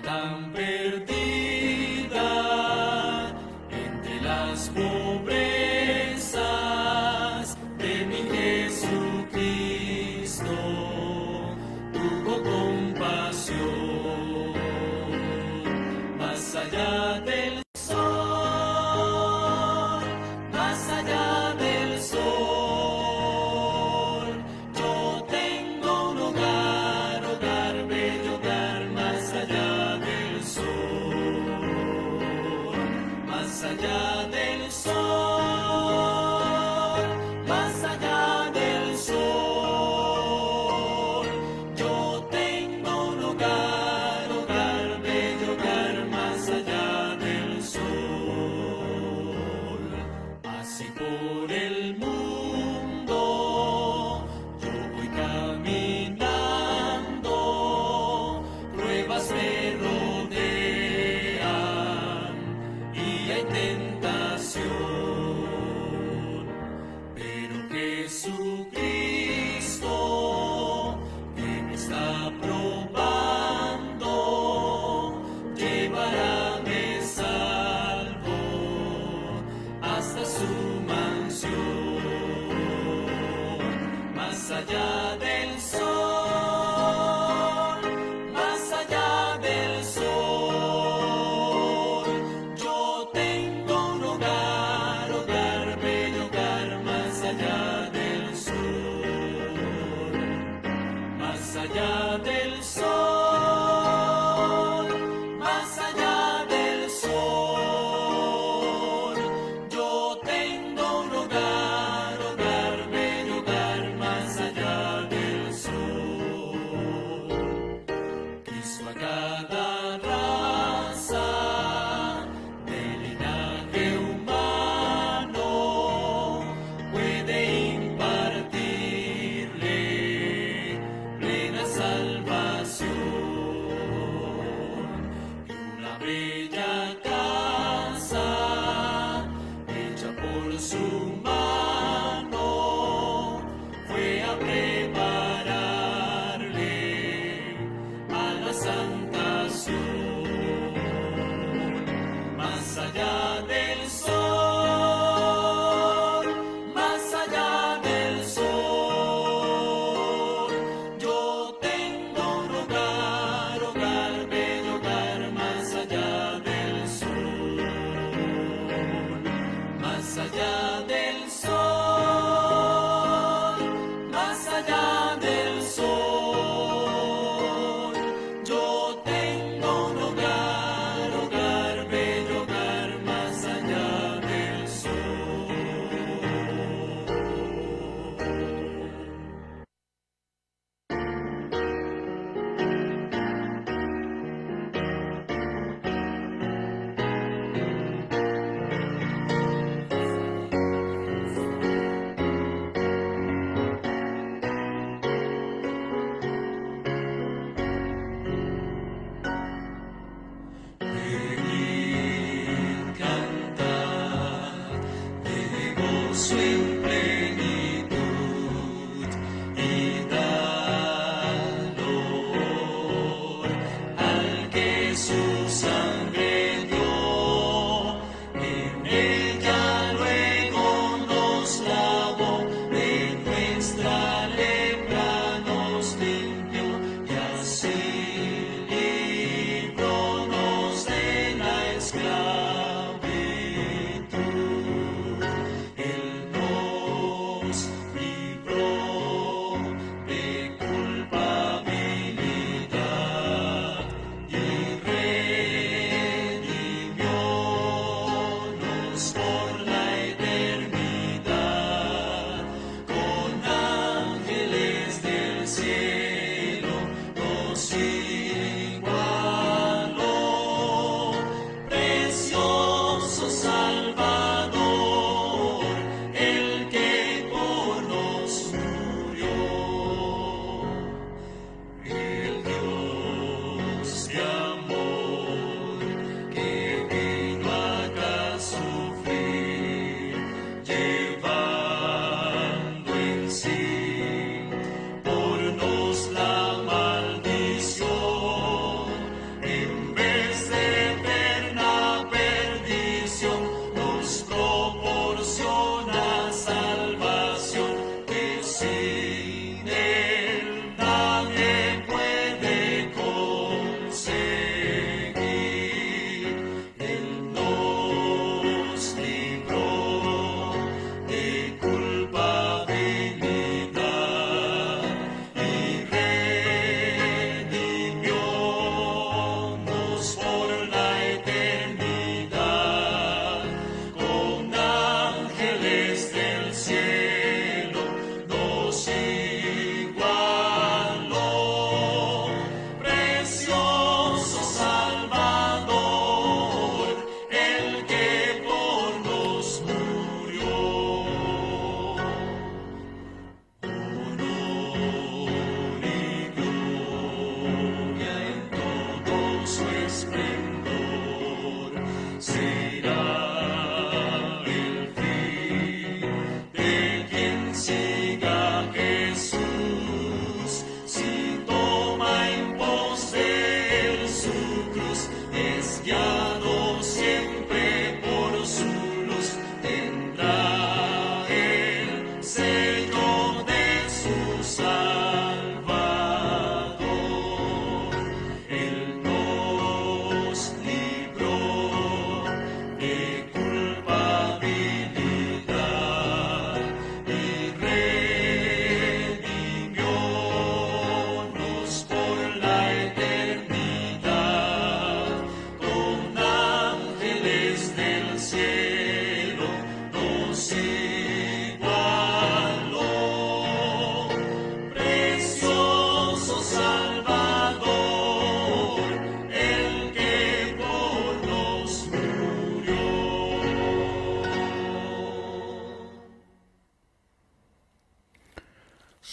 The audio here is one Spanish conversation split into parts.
tan perdida entre las pobrezas de mi Jesucristo, tuvo compasión. Más allá del sol, más allá del sol, yo tengo un hogar, hogar, bello hogar, más allá del sol, más allá del sol, más allá del sol, yo tengo un hogar, hogar, bello hogar, más allá del sol. Así por el mundo yo voy caminando, pruebas me rodean y hay tentación, pero Jesucristo, que me está probando, llevará me salvo hasta su mansión. Más allá del sol, más allá del sol, yo tengo un hogar, hogar, bello hogar, más allá del sol, más allá del sol, más allá del sol, yo tengo un hogar, hogar, bello hogar, más allá del sol. Cristo a cada raza del linaje humano puede impartirle plena salvación.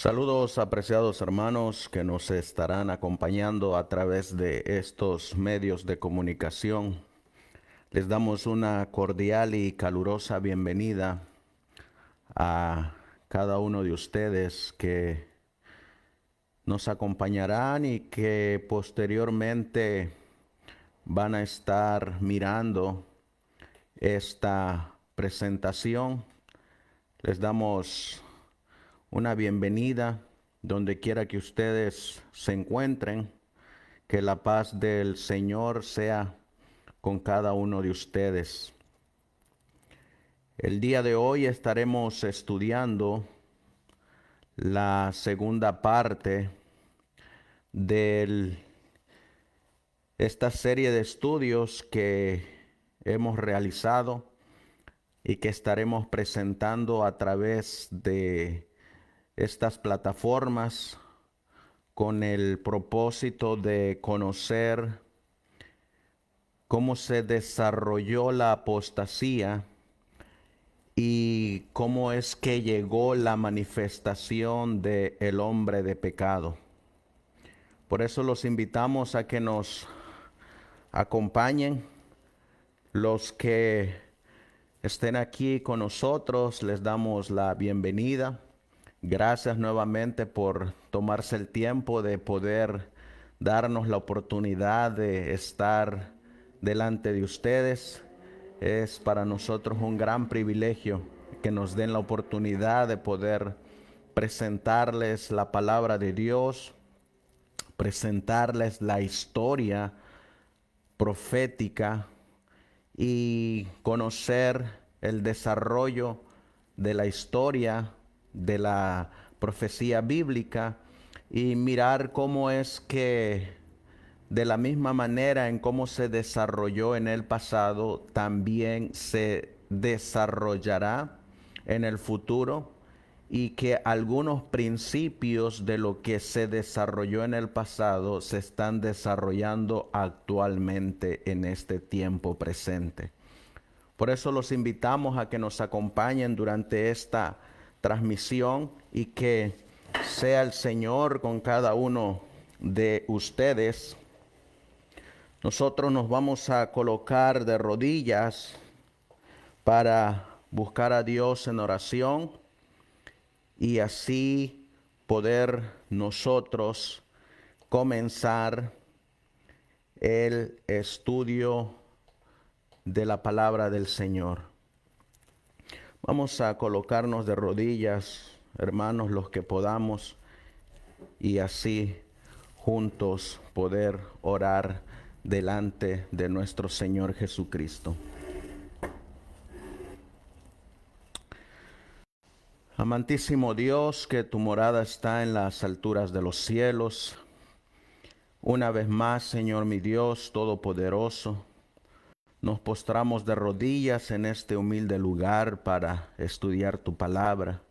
Saludos, apreciados hermanos que nos estarán acompañando a través de estos medios de comunicación. Les damos una cordial y calurosa bienvenida a cada uno de ustedes que nos acompañarán y que posteriormente van a estar mirando esta presentación. Les damos una bienvenida donde quiera que ustedes se encuentren. Que la paz del Señor sea con cada uno de ustedes. El día de hoy estaremos estudiando la segunda parte de esta serie de estudios que hemos realizado y que estaremos presentando a través de estas plataformas con el propósito de conocer cómo se desarrolló la apostasía y cómo es que llegó la manifestación del hombre de pecado. Por eso los invitamos a que nos acompañen. Los que estén aquí con nosotros, les damos la bienvenida. Gracias nuevamente por tomarse el tiempo de poder darnos la oportunidad de estar delante de ustedes. Es para nosotros un gran privilegio que nos den la oportunidad de poder presentarles la palabra de Dios, presentarles la historia profética y conocer el desarrollo de la historia de la profecía bíblica y mirar cómo es que de la misma manera en cómo se desarrolló en el pasado, también se desarrollará en el futuro y que algunos principios de lo que se desarrolló en el pasado se están desarrollando actualmente en este tiempo presente. Por eso los invitamos a que nos acompañen durante esta transmisión y que sea el Señor con cada uno de ustedes. Nosotros nos vamos a colocar de rodillas para buscar a Dios en oración y así poder nosotros comenzar el estudio de la palabra del Señor. Vamos a colocarnos de rodillas, hermanos, los que podamos, y así juntos poder orar delante de nuestro Señor Jesucristo. Amantísimo Dios, que tu morada está en las alturas de los cielos. Una vez más, Señor mi Dios Todopoderoso, nos postramos de rodillas en este humilde lugar para estudiar tu palabra,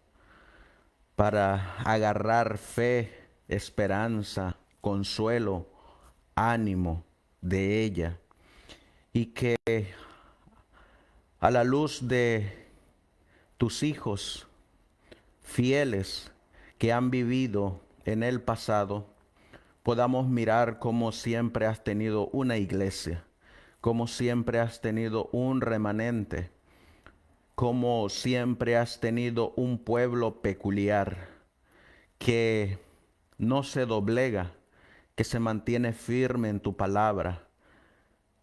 para agarrar fe, esperanza, consuelo, ánimo de ella, y que a la luz de tus hijos fieles que han vivido en el pasado, podamos mirar cómo siempre has tenido una iglesia, cómo siempre has tenido un remanente, cómo siempre has tenido un pueblo peculiar que no se doblega, que se mantiene firme en tu palabra,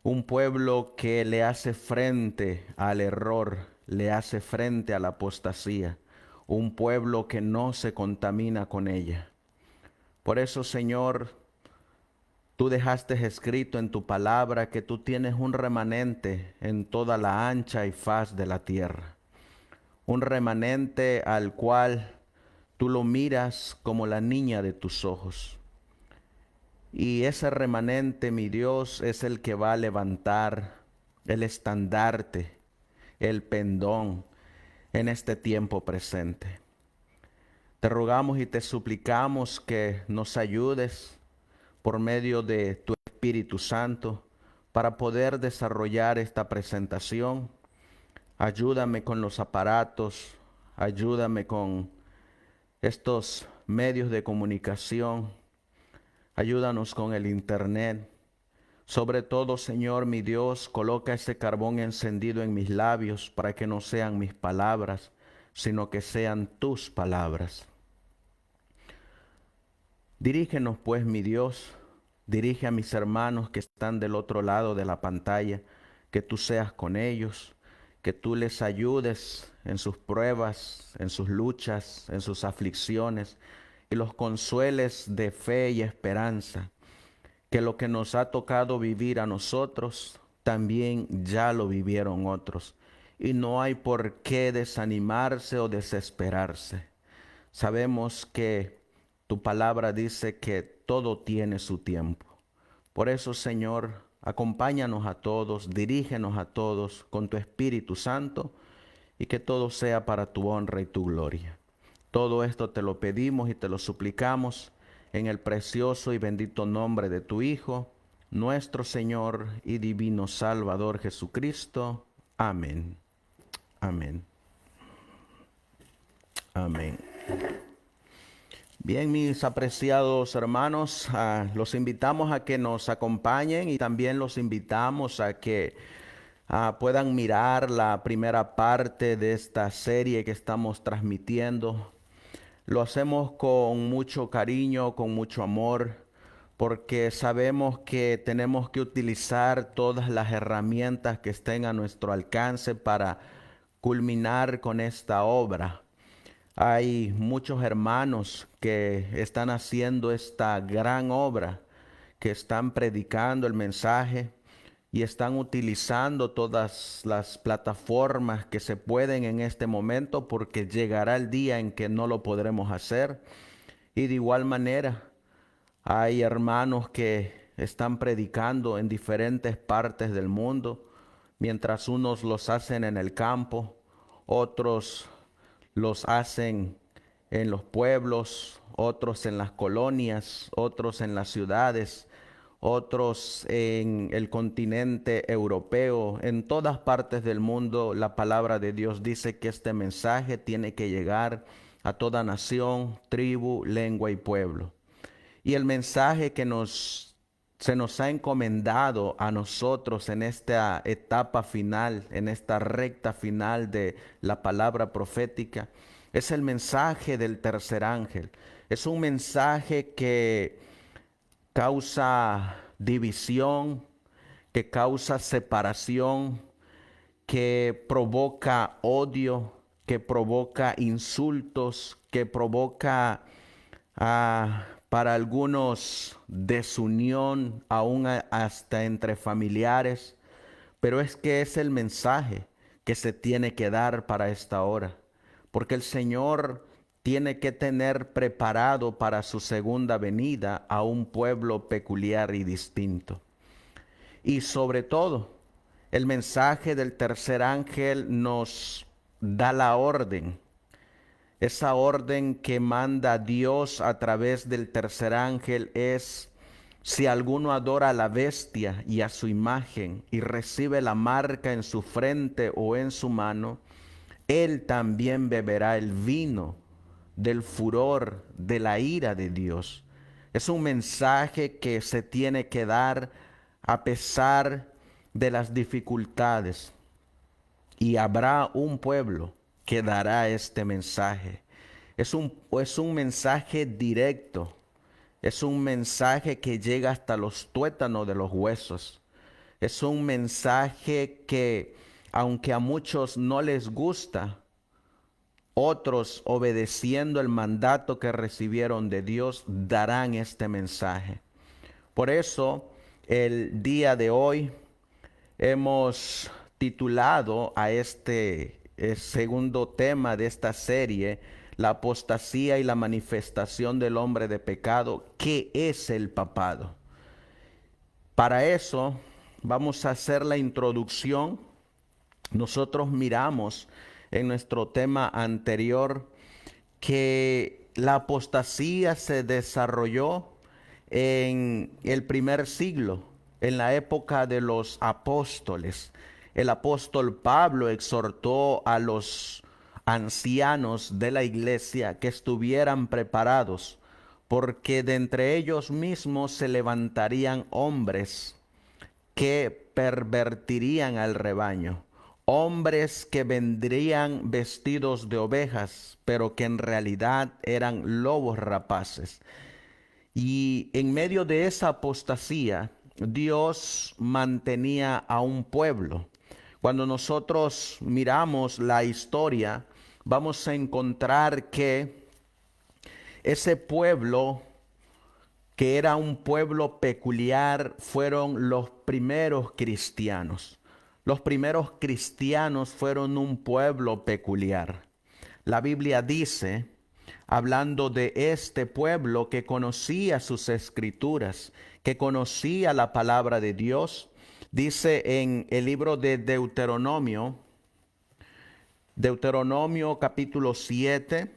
un pueblo que le hace frente al error, le hace frente a la apostasía, un pueblo que no se contamina con ella. Por eso, Señor, tú dejaste escrito en tu palabra que tú tienes un remanente en toda la ancha y faz de la tierra. Un remanente al cual tú lo miras como la niña de tus ojos. Y ese remanente, mi Dios, es el que va a levantar el estandarte, el pendón en este tiempo presente. Te rogamos y te suplicamos que nos ayudes por medio de tu Espíritu Santo para poder desarrollar esta presentación. Ayúdame con los aparatos, ayúdame con estos medios de comunicación. Ayúdanos con el internet. Sobre todo, Señor mi Dios, coloca ese carbón encendido en mis labios para que no sean mis palabras, sino que sean tus palabras. Dirígenos pues, mi Dios, dirige a mis hermanos que están del otro lado de la pantalla, que tú seas con ellos, que tú les ayudes en sus pruebas, en sus luchas, en sus aflicciones, y los consueles de fe y esperanza, que lo que nos ha tocado vivir a nosotros, también ya lo vivieron otros, y no hay por qué desanimarse o desesperarse. Sabemos que tu palabra dice que todo tiene su tiempo. Por eso, Señor, acompáñanos a todos, dirígenos a todos con tu Espíritu Santo y que todo sea para tu honra y tu gloria. Todo esto te lo pedimos y te lo suplicamos en el precioso y bendito nombre de tu Hijo, nuestro Señor y divino Salvador Jesucristo. Amén. Amén. Amén. Bien, mis apreciados hermanos, los invitamos a que nos acompañen y también los invitamos a que puedan mirar la primera parte de esta serie que estamos transmitiendo. Lo hacemos con mucho cariño, con mucho amor, porque sabemos que tenemos que utilizar todas las herramientas que estén a nuestro alcance para culminar con esta obra. Hay muchos hermanos que están haciendo esta gran obra, que están predicando el mensaje y están utilizando todas las plataformas que se pueden en este momento, porque llegará el día en que no lo podremos hacer. Y de igual manera, hay hermanos que están predicando en diferentes partes del mundo, mientras unos los hacen en el campo, otros los hacen en los pueblos, otros en las colonias, otros en las ciudades, otros en el continente europeo. En todas partes del mundo la palabra de Dios dice que este mensaje tiene que llegar a toda nación, tribu, lengua y pueblo. Y el mensaje que se nos ha encomendado a nosotros en esta etapa final, en esta recta final de la palabra profética, es el mensaje del tercer ángel. Es un mensaje que causa división, que causa separación, que provoca odio, que provoca insultos, que provoca para algunos desunión, aún hasta entre familiares. Pero es que es el mensaje que se tiene que dar para esta hora, porque el Señor tiene que tener preparado para su segunda venida a un pueblo peculiar y distinto. Y sobre todo, el mensaje del tercer ángel nos da la orden, esa orden que manda Dios a través del tercer ángel es: si alguno adora a la bestia y a su imagen y recibe la marca en su frente o en su mano, él también beberá el vino del furor de la ira de Dios. Es un mensaje que se tiene que dar a pesar de las dificultades. Y habrá un pueblo que dará este mensaje. Es un mensaje directo. Es un mensaje que llega hasta los tuétanos de los huesos. Es un mensaje que, aunque a muchos no les gusta, otros, obedeciendo el mandato que recibieron de Dios, darán este mensaje. Por eso, el día de hoy hemos titulado a este segundo tema de esta serie, la apostasía y la manifestación del hombre de pecado. ¿Qué es el papado? Para eso vamos a hacer la introducción. Nosotros miramos en nuestro tema anterior que la apostasía se desarrolló en el primer siglo, en la época de los apóstoles. El apóstol Pablo exhortó a ancianos de la iglesia que estuvieran preparados, porque de entre ellos mismos se levantarían hombres que pervertirían al rebaño, hombres que vendrían vestidos de ovejas, pero que en realidad eran lobos rapaces. Y en medio de esa apostasía, Dios mantenía a un pueblo. Cuando nosotros miramos la historia, vamos a encontrar que ese pueblo, que era un pueblo peculiar, fueron los primeros cristianos. Los primeros cristianos fueron un pueblo peculiar. La Biblia dice, hablando de este pueblo que conocía sus escrituras, que conocía la palabra de Dios, dice en el libro de Deuteronomio, Deuteronomio capítulo 7,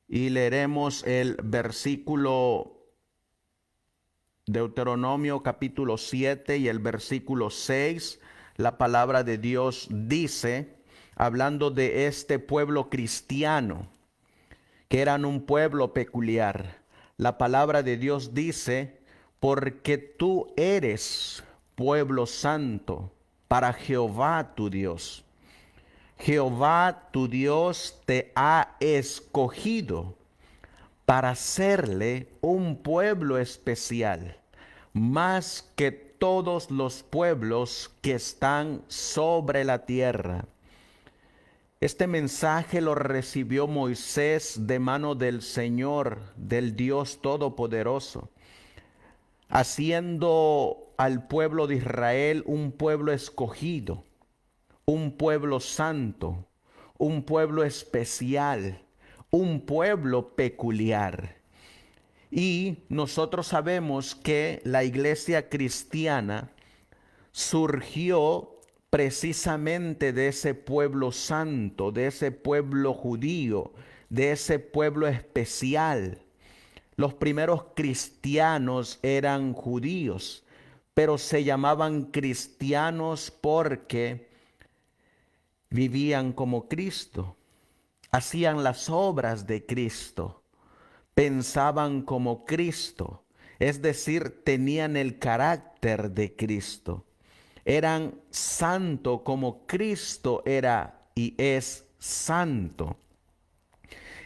y leeremos el versículo, Deuteronomio capítulo 7 y el versículo 6, la palabra de Dios dice, hablando de este pueblo cristiano, que eran un pueblo peculiar. La palabra de Dios dice, porque tú eres pueblo santo para Jehová tu Dios. Jehová tu Dios te ha escogido para serle un pueblo especial, más que todos los pueblos que están sobre la tierra. Este mensaje lo recibió Moisés de mano del Señor, del Dios Todopoderoso, haciendo al pueblo de Israel un pueblo escogido, un pueblo santo, un pueblo especial, un pueblo peculiar. Y nosotros sabemos que la iglesia cristiana surgió precisamente de ese pueblo santo, de ese pueblo judío, de ese pueblo especial. Los primeros cristianos eran judíos, pero se llamaban cristianos porque vivían como Cristo, hacían las obras de Cristo, pensaban como Cristo, es decir, tenían el carácter de Cristo. Eran santo como Cristo era y es santo.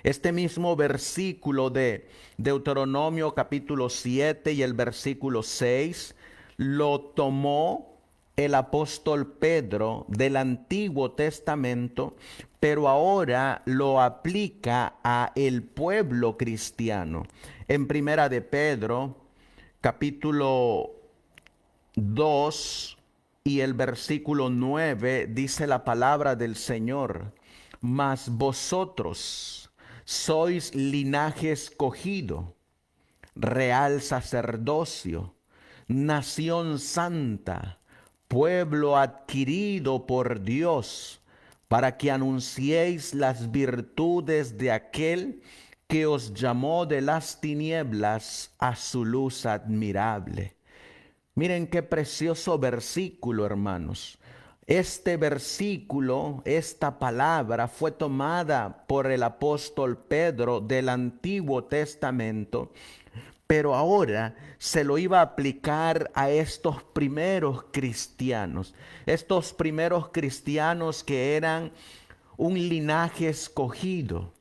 Este mismo versículo de Deuteronomio capítulo 7 y el versículo 6 lo tomó el apóstol Pedro del Antiguo Testamento, pero ahora lo aplica a el pueblo cristiano. En Primera de Pedro capítulo 2 y el versículo 9 dice la palabra del Señor: mas vosotros sois linaje escogido, real sacerdocio, nación santa, pueblo adquirido por Dios, para que anunciéis las virtudes de aquel que os llamó de las tinieblas a su luz admirable. Miren qué precioso versículo, hermanos. Este versículo, esta palabra fue tomada por el apóstol Pedro del Antiguo Testamento, pero ahora se lo iba a aplicar a estos primeros cristianos que eran un linaje escogido,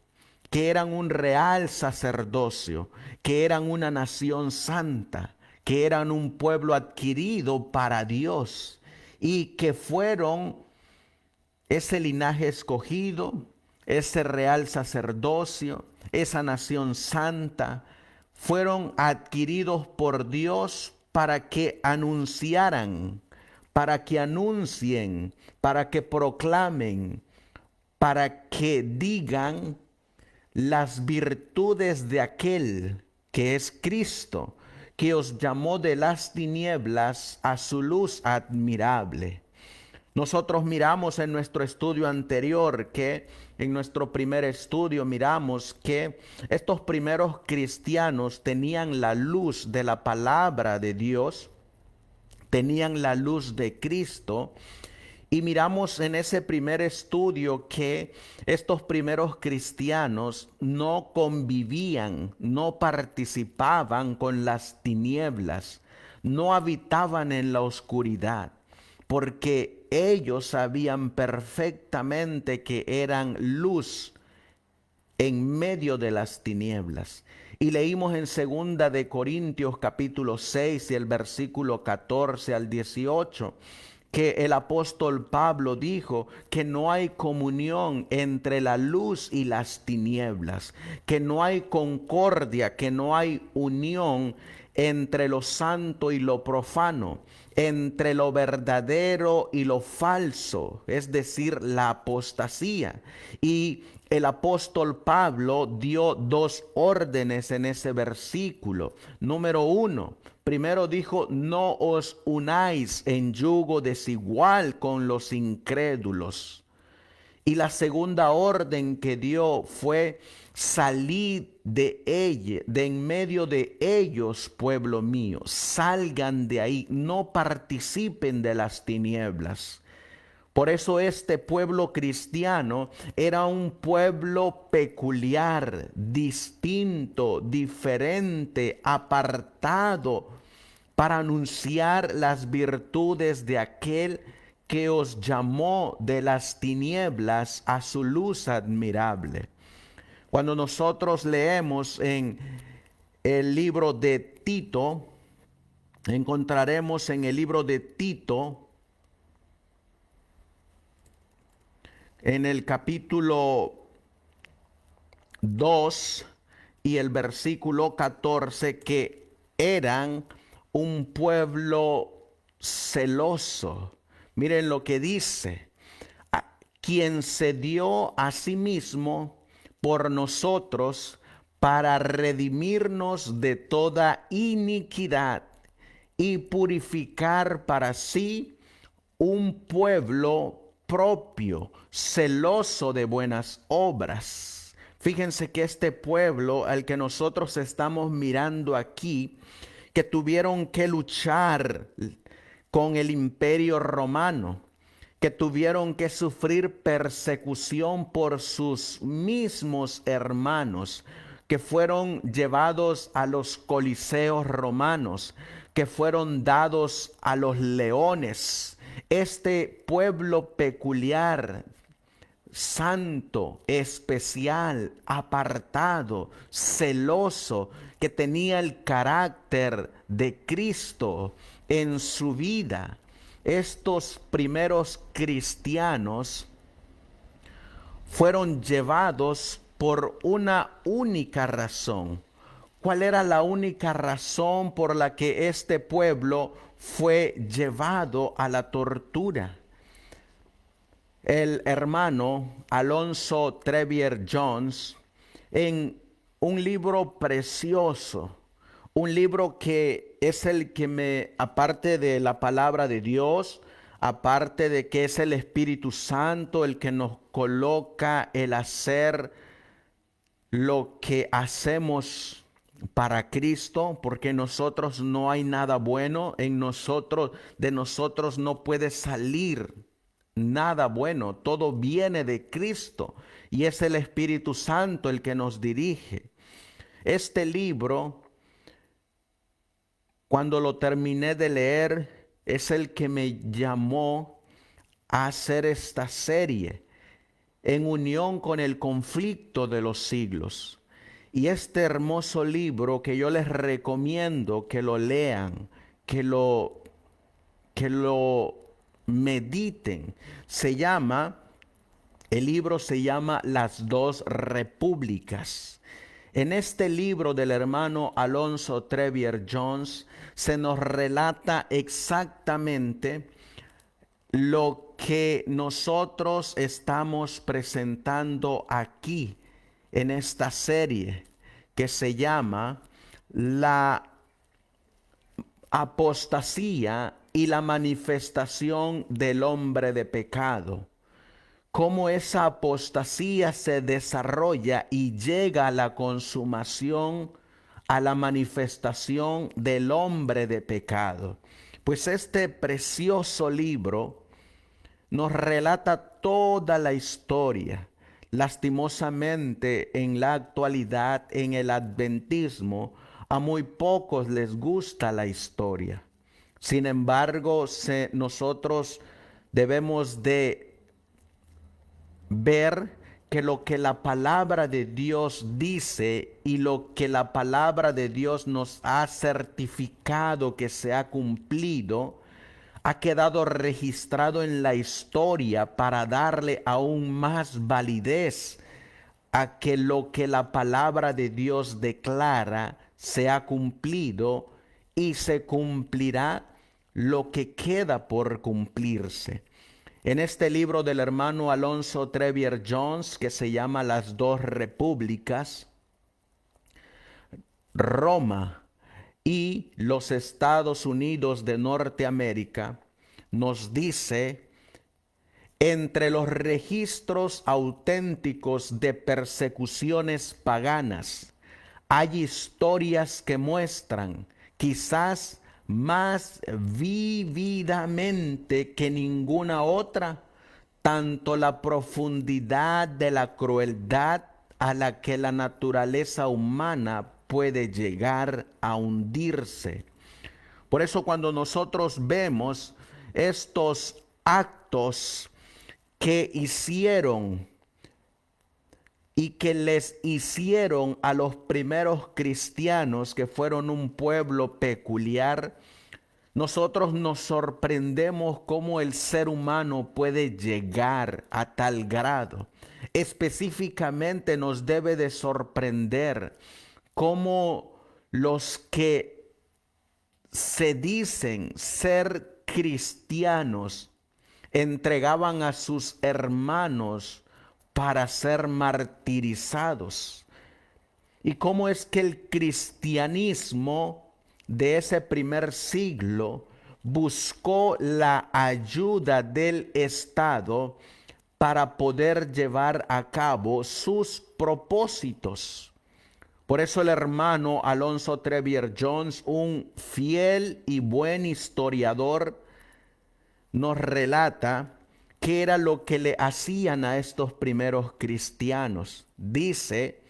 que eran un real sacerdocio, que eran una nación santa, que eran un pueblo adquirido para Dios y que fueron ese linaje escogido, ese real sacerdocio, esa nación santa, fueron adquiridos por Dios para que anunciaran, para que anuncien, para que proclamen, para que digan las virtudes de aquel que es Cristo, que os llamó de las tinieblas a su luz admirable. Nosotros miramos en nuestro estudio anterior en nuestro primer estudio miramos que estos primeros cristianos tenían la luz de la palabra de Dios, tenían la luz de Cristo Y miramos en ese primer estudio que estos primeros cristianos no convivían, no participaban con las tinieblas, no habitaban en la oscuridad, porque ellos sabían perfectamente que eran luz en medio de las tinieblas. Y leímos en 2 Corintios capítulo 6 y el versículo 14 al 18 que el apóstol Pablo dijo que no hay comunión entre la luz y las tinieblas, que no hay concordia, que no hay unión entre lo santo y lo profano, entre lo verdadero y lo falso, es decir, la apostasía. Y el apóstol Pablo dio dos órdenes en ese versículo. Número 1, primero dijo, no os unáis en yugo desigual con los incrédulos. Y la segunda orden que dio fue, salid de ella, de en medio de ellos, pueblo mío, salgan de ahí, no participen de las tinieblas. Por eso este pueblo cristiano era un pueblo peculiar, distinto, diferente, apartado, para anunciar las virtudes de aquel que os llamó de las tinieblas a su luz admirable. Cuando nosotros leemos en el libro de Tito, encontraremos en el libro de Tito, en el capítulo 2 y el versículo 14, que eran un pueblo celoso. Miren lo que dice, quien se dio a sí mismo por nosotros para redimirnos de toda iniquidad y purificar para sí un pueblo propio, celoso de buenas obras. Fíjense que este pueblo al que nosotros estamos mirando aquí, que tuvieron que luchar con el imperio romano, que tuvieron que sufrir persecución por sus mismos hermanos, que fueron llevados a los coliseos romanos, que fueron dados a los leones. Este pueblo peculiar, santo, especial, apartado, celoso, que tenía el carácter de Cristo en su vida. Estos primeros cristianos fueron llevados por una única razón. ¿Cuál era la única razón por la que este pueblo fue llevado a la tortura? El hermano Alonso Trevier Jones, en un libro precioso, un libro que es el que me, aparte de la palabra de Dios, aparte de que es el Espíritu Santo el que nos coloca el hacer lo que hacemos para Cristo, porque nosotros no hay nada bueno en nosotros, de nosotros no puede salir nada bueno, todo viene de Cristo y es el Espíritu Santo el que nos dirige. Este libro, cuando lo terminé de leer, es el que me llamó a hacer esta serie en unión con el conflicto de los siglos. Y este hermoso libro que yo les recomiendo que lo lean, que lo mediten, el libro se llama Las Dos Repúblicas. En este libro del hermano Alonso Trevier Jones se nos relata exactamente lo que nosotros estamos presentando aquí en esta serie que se llama La apostasía y la manifestación del hombre de pecado. Cómo esa apostasía se desarrolla y llega a la consumación, a la manifestación del hombre de pecado. Pues este precioso libro nos relata toda la historia. Lastimosamente, en la actualidad, en el adventismo, a muy pocos les gusta la historia. Sin embargo, nosotros debemos de ver que lo que la palabra de Dios dice y lo que la palabra de Dios nos ha certificado que se ha cumplido, ha quedado registrado en la historia para darle aún más validez a que lo que la palabra de Dios declara se ha cumplido y se cumplirá lo que queda por cumplirse. En este libro del hermano Alonzo Trevier Jones, que se llama Las dos Repúblicas, Roma y los Estados Unidos de Norteamérica, nos dice, entre los registros auténticos de persecuciones paganas, hay historias que muestran, quizás más vívidamente que ninguna otra, tanto la profundidad de la crueldad a la que la naturaleza humana puede llegar a hundirse. Por eso cuando nosotros vemos estos actos que hicieron y que les hicieron a los primeros cristianos, que fueron un pueblo peculiar, nosotros nos sorprendemos cómo el ser humano puede llegar a tal grado. Específicamente nos debe de sorprender cómo los que se dicen ser cristianos entregaban a sus hermanos para ser martirizados. Y cómo es que el cristianismo de ese primer siglo buscó la ayuda del Estado para poder llevar a cabo sus propósitos. Por eso el hermano Alonzo Trevier Jones, un fiel y buen historiador, nos relata qué era lo que le hacían a estos primeros cristianos. Dice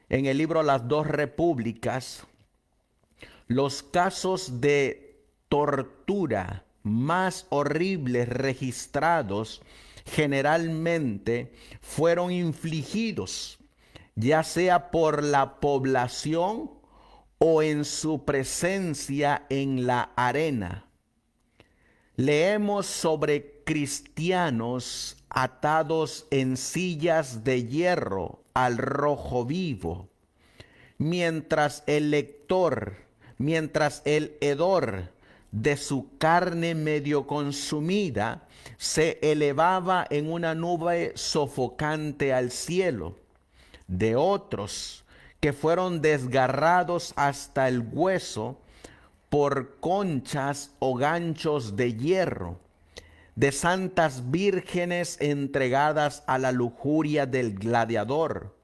en el libro Las dos Repúblicas, los casos de tortura más horribles registrados generalmente fueron infligidos, ya sea por la población o en su presencia en la arena. Leemos sobre cristianos atados en sillas de hierro al rojo vivo, mientras el hedor de su carne medio consumida se elevaba en una nube sofocante al cielo. De otros que fueron desgarrados hasta el hueso por conchas o ganchos de hierro, de santas vírgenes entregadas a la lujuria del gladiador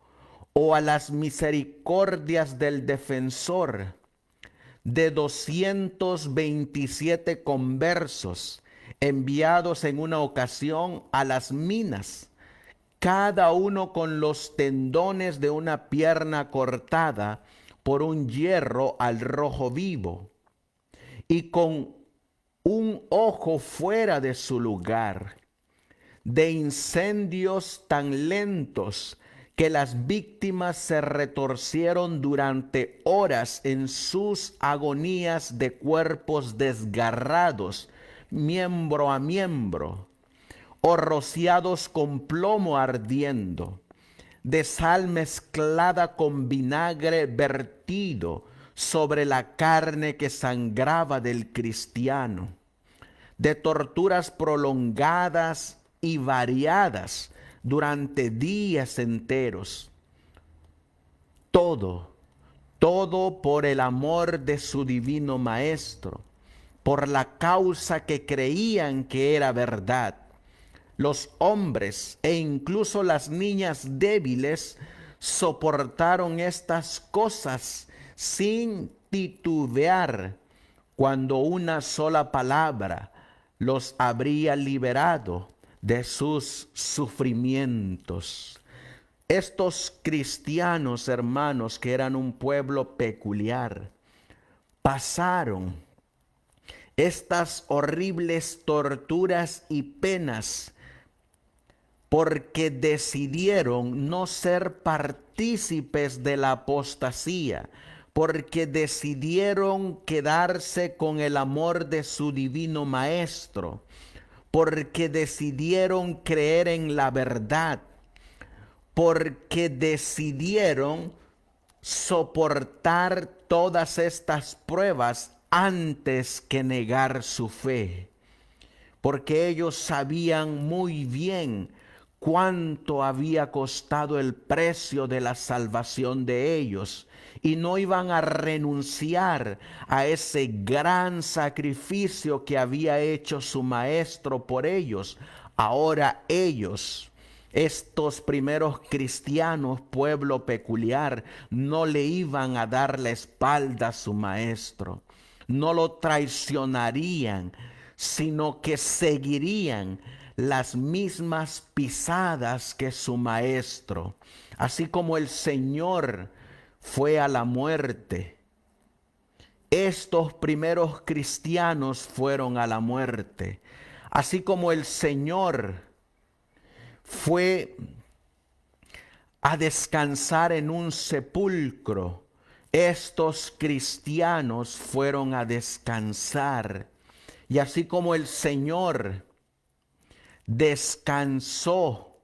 o a las misericordias del defensor, de 227 conversos enviados en una ocasión a las minas, cada uno con los tendones de una pierna cortada por un hierro al rojo vivo, y con un ojo fuera de su lugar, de incendios tan lentos que las víctimas se retorcieron durante horas en sus agonías de cuerpos desgarrados, miembro a miembro, o rociados con plomo ardiendo, de sal mezclada con vinagre vertido sobre la carne que sangraba del cristiano, de torturas prolongadas y variadas durante días enteros. Todo por el amor de su divino Maestro, por la causa que creían que era verdad. Los hombres e incluso las niñas débiles soportaron estas cosas sin titubear cuando una sola palabra los habría liberado de sus sufrimientos. Estos cristianos, hermanos, que eran un pueblo peculiar, pasaron estas horribles torturas y penas porque decidieron no ser partícipes de la apostasía, porque decidieron quedarse con el amor de su divino Maestro, porque decidieron creer en la verdad, porque decidieron soportar todas estas pruebas antes que negar su fe, porque ellos sabían muy bien cuánto había costado el precio de la salvación de ellos y no iban a renunciar a ese gran sacrificio que había hecho su Maestro por ellos. Ahora ellos, estos primeros cristianos, pueblo peculiar, no le iban a dar la espalda a su Maestro, no lo traicionarían, sino que seguirían las mismas pisadas que su Maestro. Así como el Señor fue a la muerte, estos primeros cristianos fueron a la muerte. Así como el Señor fue a descansar en un sepulcro, estos cristianos fueron a descansar. Y así como el Señor descansó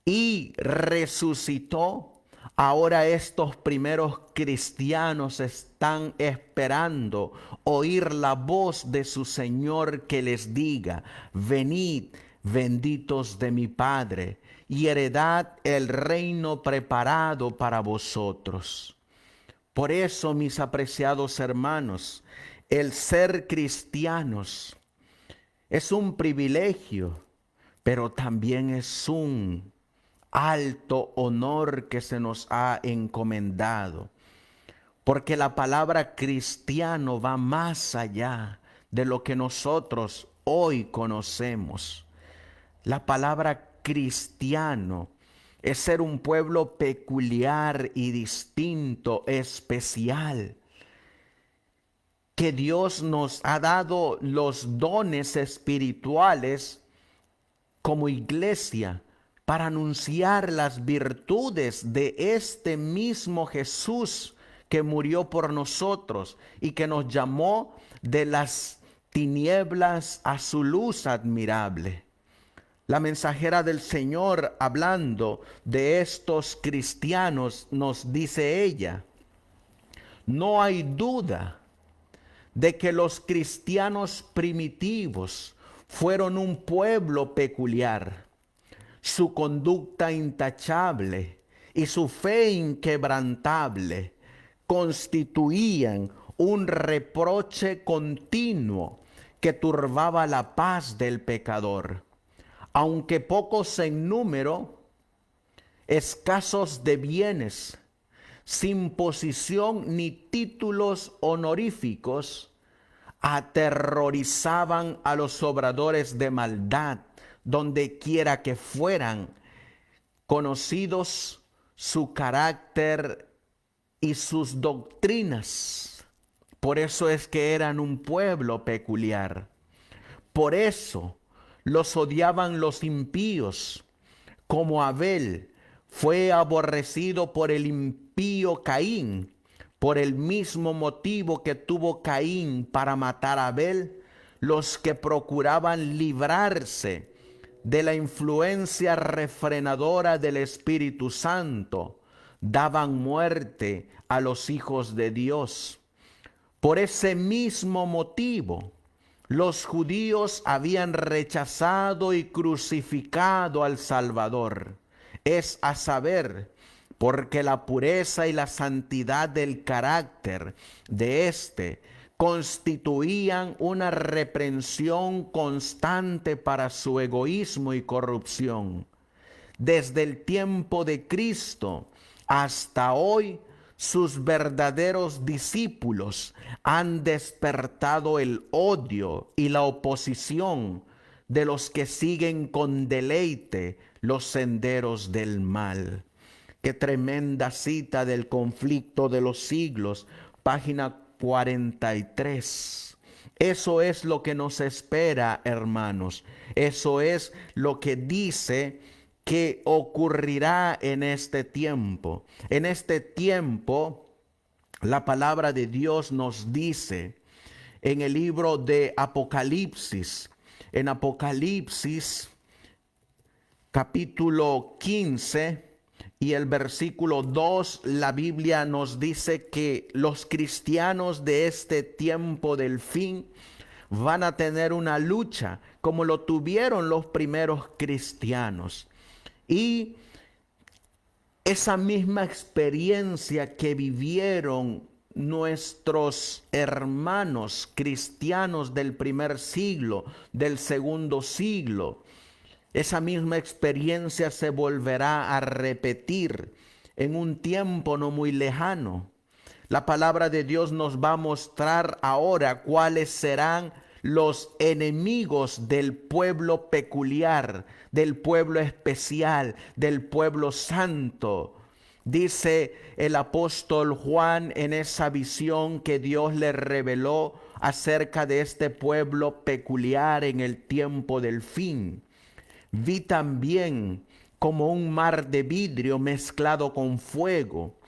y resucitó, ahora estos primeros cristianos están esperando oír la voz de su Señor que les diga: venid, benditos de mi Padre, y heredad el reino preparado para vosotros. Por eso, mis apreciados hermanos, el ser cristianos es un privilegio, pero también es un alto honor que se nos ha encomendado, porque la palabra cristiano va más allá de lo que nosotros hoy conocemos. La palabra cristiano es ser un pueblo peculiar y distinto, especial, que Dios nos ha dado los dones espirituales como iglesia para anunciar las virtudes de este mismo Jesús que murió por nosotros y que nos llamó de las tinieblas a su luz admirable. La mensajera del Señor, hablando de estos cristianos, nos dice ella: no hay duda de que los cristianos primitivos fueron un pueblo peculiar. Su conducta intachable y su fe inquebrantable constituían un reproche continuo que turbaba la paz del pecador. Aunque pocos en número, escasos de bienes, sin posición ni títulos honoríficos, aterrorizaban a los obradores de maldad, donde quiera que fueran conocidos su carácter y sus doctrinas. Por eso es que eran un pueblo peculiar. Por eso los odiaban los impíos, como Abel fue aborrecido por el impío Caín. Por el mismo motivo que tuvo Caín para matar a Abel, los que procuraban librarse de la influencia refrenadora del Espíritu Santo daban muerte a los hijos de Dios. Por ese mismo motivo, los judíos habían rechazado y crucificado al Salvador, es a saber, porque la pureza y la santidad del carácter de éste constituían una reprensión constante para su egoísmo y corrupción. Desde el tiempo de Cristo hasta hoy, sus verdaderos discípulos han despertado el odio y la oposición de los que siguen con deleite los senderos del mal. Qué tremenda cita del Conflicto de los Siglos, página 43. Eso es lo que nos espera, hermanos. Eso es lo que dice que ocurrirá en este tiempo. En este tiempo, la palabra de Dios nos dice en el libro de Apocalipsis, en Apocalipsis capítulo 15 y el versículo 2, la Biblia nos dice que los cristianos de este tiempo del fin van a tener una lucha como lo tuvieron los primeros cristianos. Y esa misma experiencia que vivieron nuestros hermanos cristianos del primer siglo, del segundo siglo, esa misma experiencia se volverá a repetir en un tiempo no muy lejano. La palabra de Dios nos va a mostrar ahora cuáles serán los enemigos del pueblo peculiar, del pueblo especial, del pueblo santo. Dice el apóstol Juan en esa visión que Dios le reveló acerca de este pueblo peculiar en el tiempo del fin. Vi también como un mar de vidrio mezclado con fuego,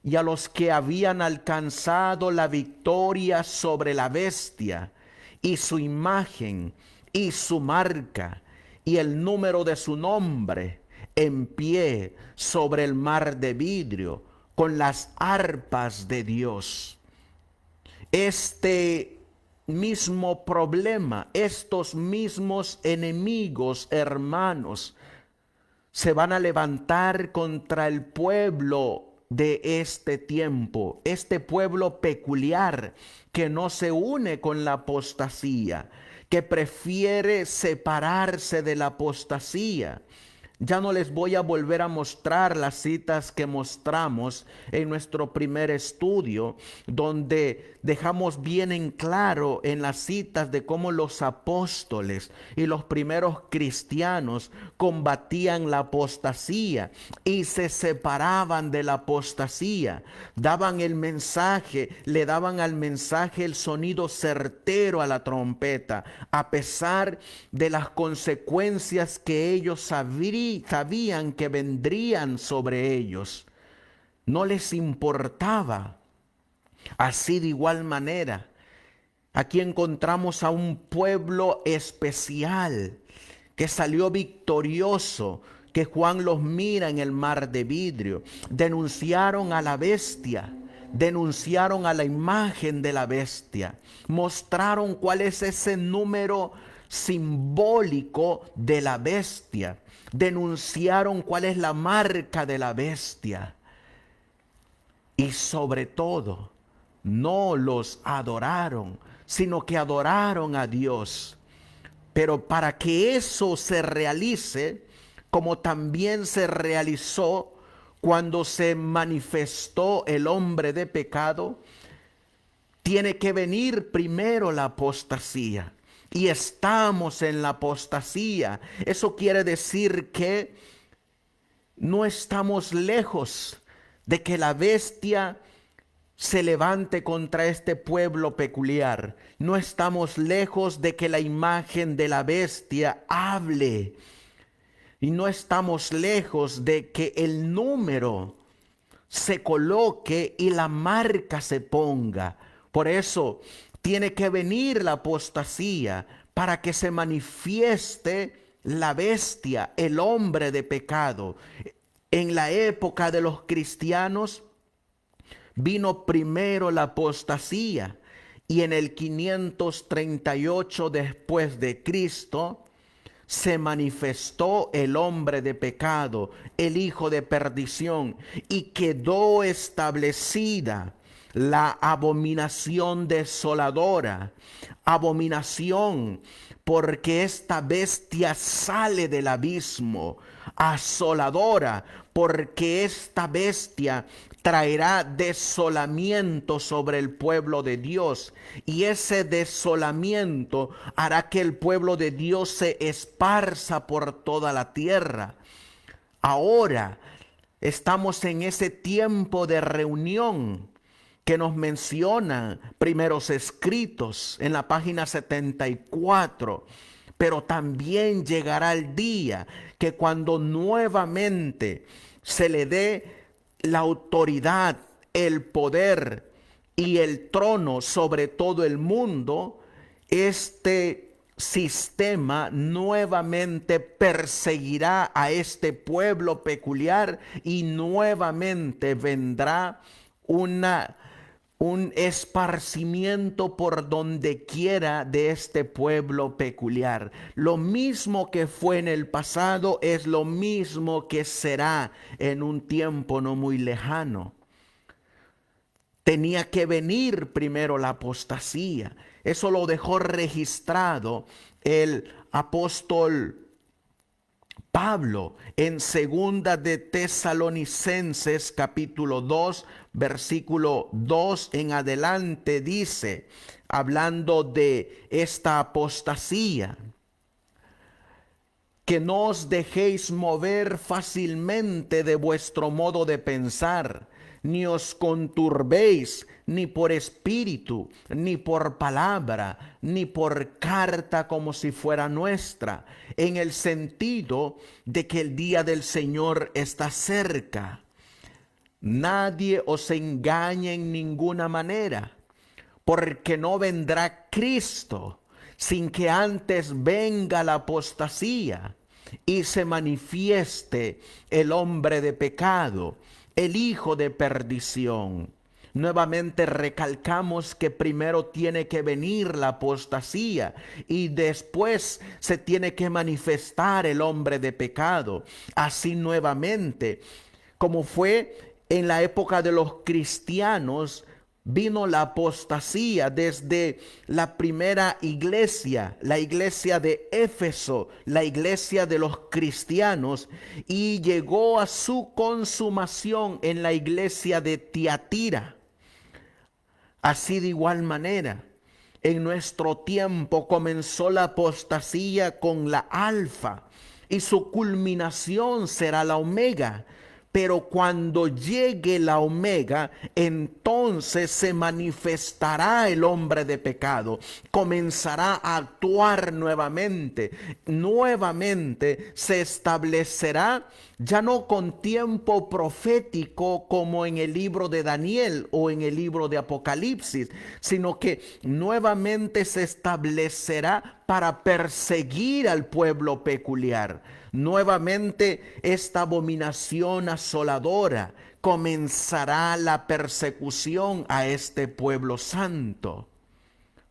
y a los que habían alcanzado la victoria sobre la bestia y su imagen y su marca y el número de su nombre, en pie sobre el mar de vidrio con las arpas de Dios. Este mismo problema, estos mismos enemigos, hermanos, se van a levantar contra el pueblo de este tiempo, este pueblo peculiar que no se une con la apostasía, que prefiere separarse de la apostasía. Ya no les voy a volver a mostrar las citas que mostramos en nuestro primer estudio, donde dejamos bien en claro en las citas de cómo los apóstoles y los primeros cristianos combatían la apostasía y se separaban de la apostasía. Daban el mensaje, le daban al mensaje el sonido certero a la trompeta, a pesar de las consecuencias que ellos sabían que vendrían sobre ellos. No les importaba. Así de igual manera, aquí encontramos a un pueblo especial que salió victorioso, que Juan los mira en el mar de vidrio. Denunciaron a la bestia, denunciaron a la imagen de la bestia, mostraron cuál es ese número simbólico de la bestia, denunciaron cuál es la marca de la bestia y sobre todo no los adoraron, sino que adoraron a Dios. Pero para que eso se realice, como también se realizó cuando se manifestó el hombre de pecado, tiene que venir primero la apostasía. Y estamos en la apostasía. Eso quiere decir que no estamos lejos de que la bestia se levante contra este pueblo peculiar. No estamos lejos de que la imagen de la bestia hable. Y no estamos lejos de que el número se coloque y la marca se ponga. Por eso tiene que venir la apostasía para que se manifieste la bestia, el hombre de pecado. En la época de los cristianos vino primero la apostasía y en el 538 después de Cristo se manifestó el hombre de pecado, el hijo de perdición, y quedó establecida la abominación desoladora. Abominación porque esta bestia sale del abismo. Asoladora porque esta bestia traerá desolamiento sobre el pueblo de Dios, y ese desolamiento hará que el pueblo de Dios se esparza por toda la tierra. Ahora estamos en ese tiempo de reunión que nos mencionan primeros escritos en la página 74. Pero también llegará el día que cuando nuevamente se le dé la autoridad, el poder y el trono sobre todo el mundo, este sistema nuevamente perseguirá a este pueblo peculiar y nuevamente vendrá un esparcimiento por donde quiera de este pueblo peculiar. Lo mismo que fue en el pasado es lo mismo que será en un tiempo no muy lejano. Tenía que venir primero la apostasía. Eso lo dejó registrado el apóstol Pablo en segunda de Tesalonicenses capítulo 2, versículo 2 en adelante, dice, hablando de esta apostasía: que no os dejéis mover fácilmente de vuestro modo de pensar, ni os conturbéis ni por espíritu, ni por palabra, ni por carta como si fuera nuestra, en el sentido de que el día del Señor está cerca. Nadie os engañe en ninguna manera, porque no vendrá Cristo sin que antes venga la apostasía y se manifieste el hombre de pecado, el hijo de perdición. Nuevamente recalcamos que primero tiene que venir la apostasía y después se tiene que manifestar el hombre de pecado. Así nuevamente, como fue en la época de los cristianos, vino la apostasía desde la primera iglesia, la iglesia de Éfeso, la iglesia de los cristianos, y llegó a su consumación en la iglesia de Tiatira. Así de igual manera, en nuestro tiempo comenzó la apostasía con la alfa y su culminación será la omega. Pero cuando llegue la omega, entonces se manifestará el hombre de pecado, comenzará a actuar nuevamente, nuevamente se establecerá, ya no con tiempo profético como en el libro de Daniel o en el libro de Apocalipsis, sino que nuevamente se establecerá para perseguir al pueblo peculiar. Nuevamente esta abominación asoladora comenzará la persecución a este pueblo santo.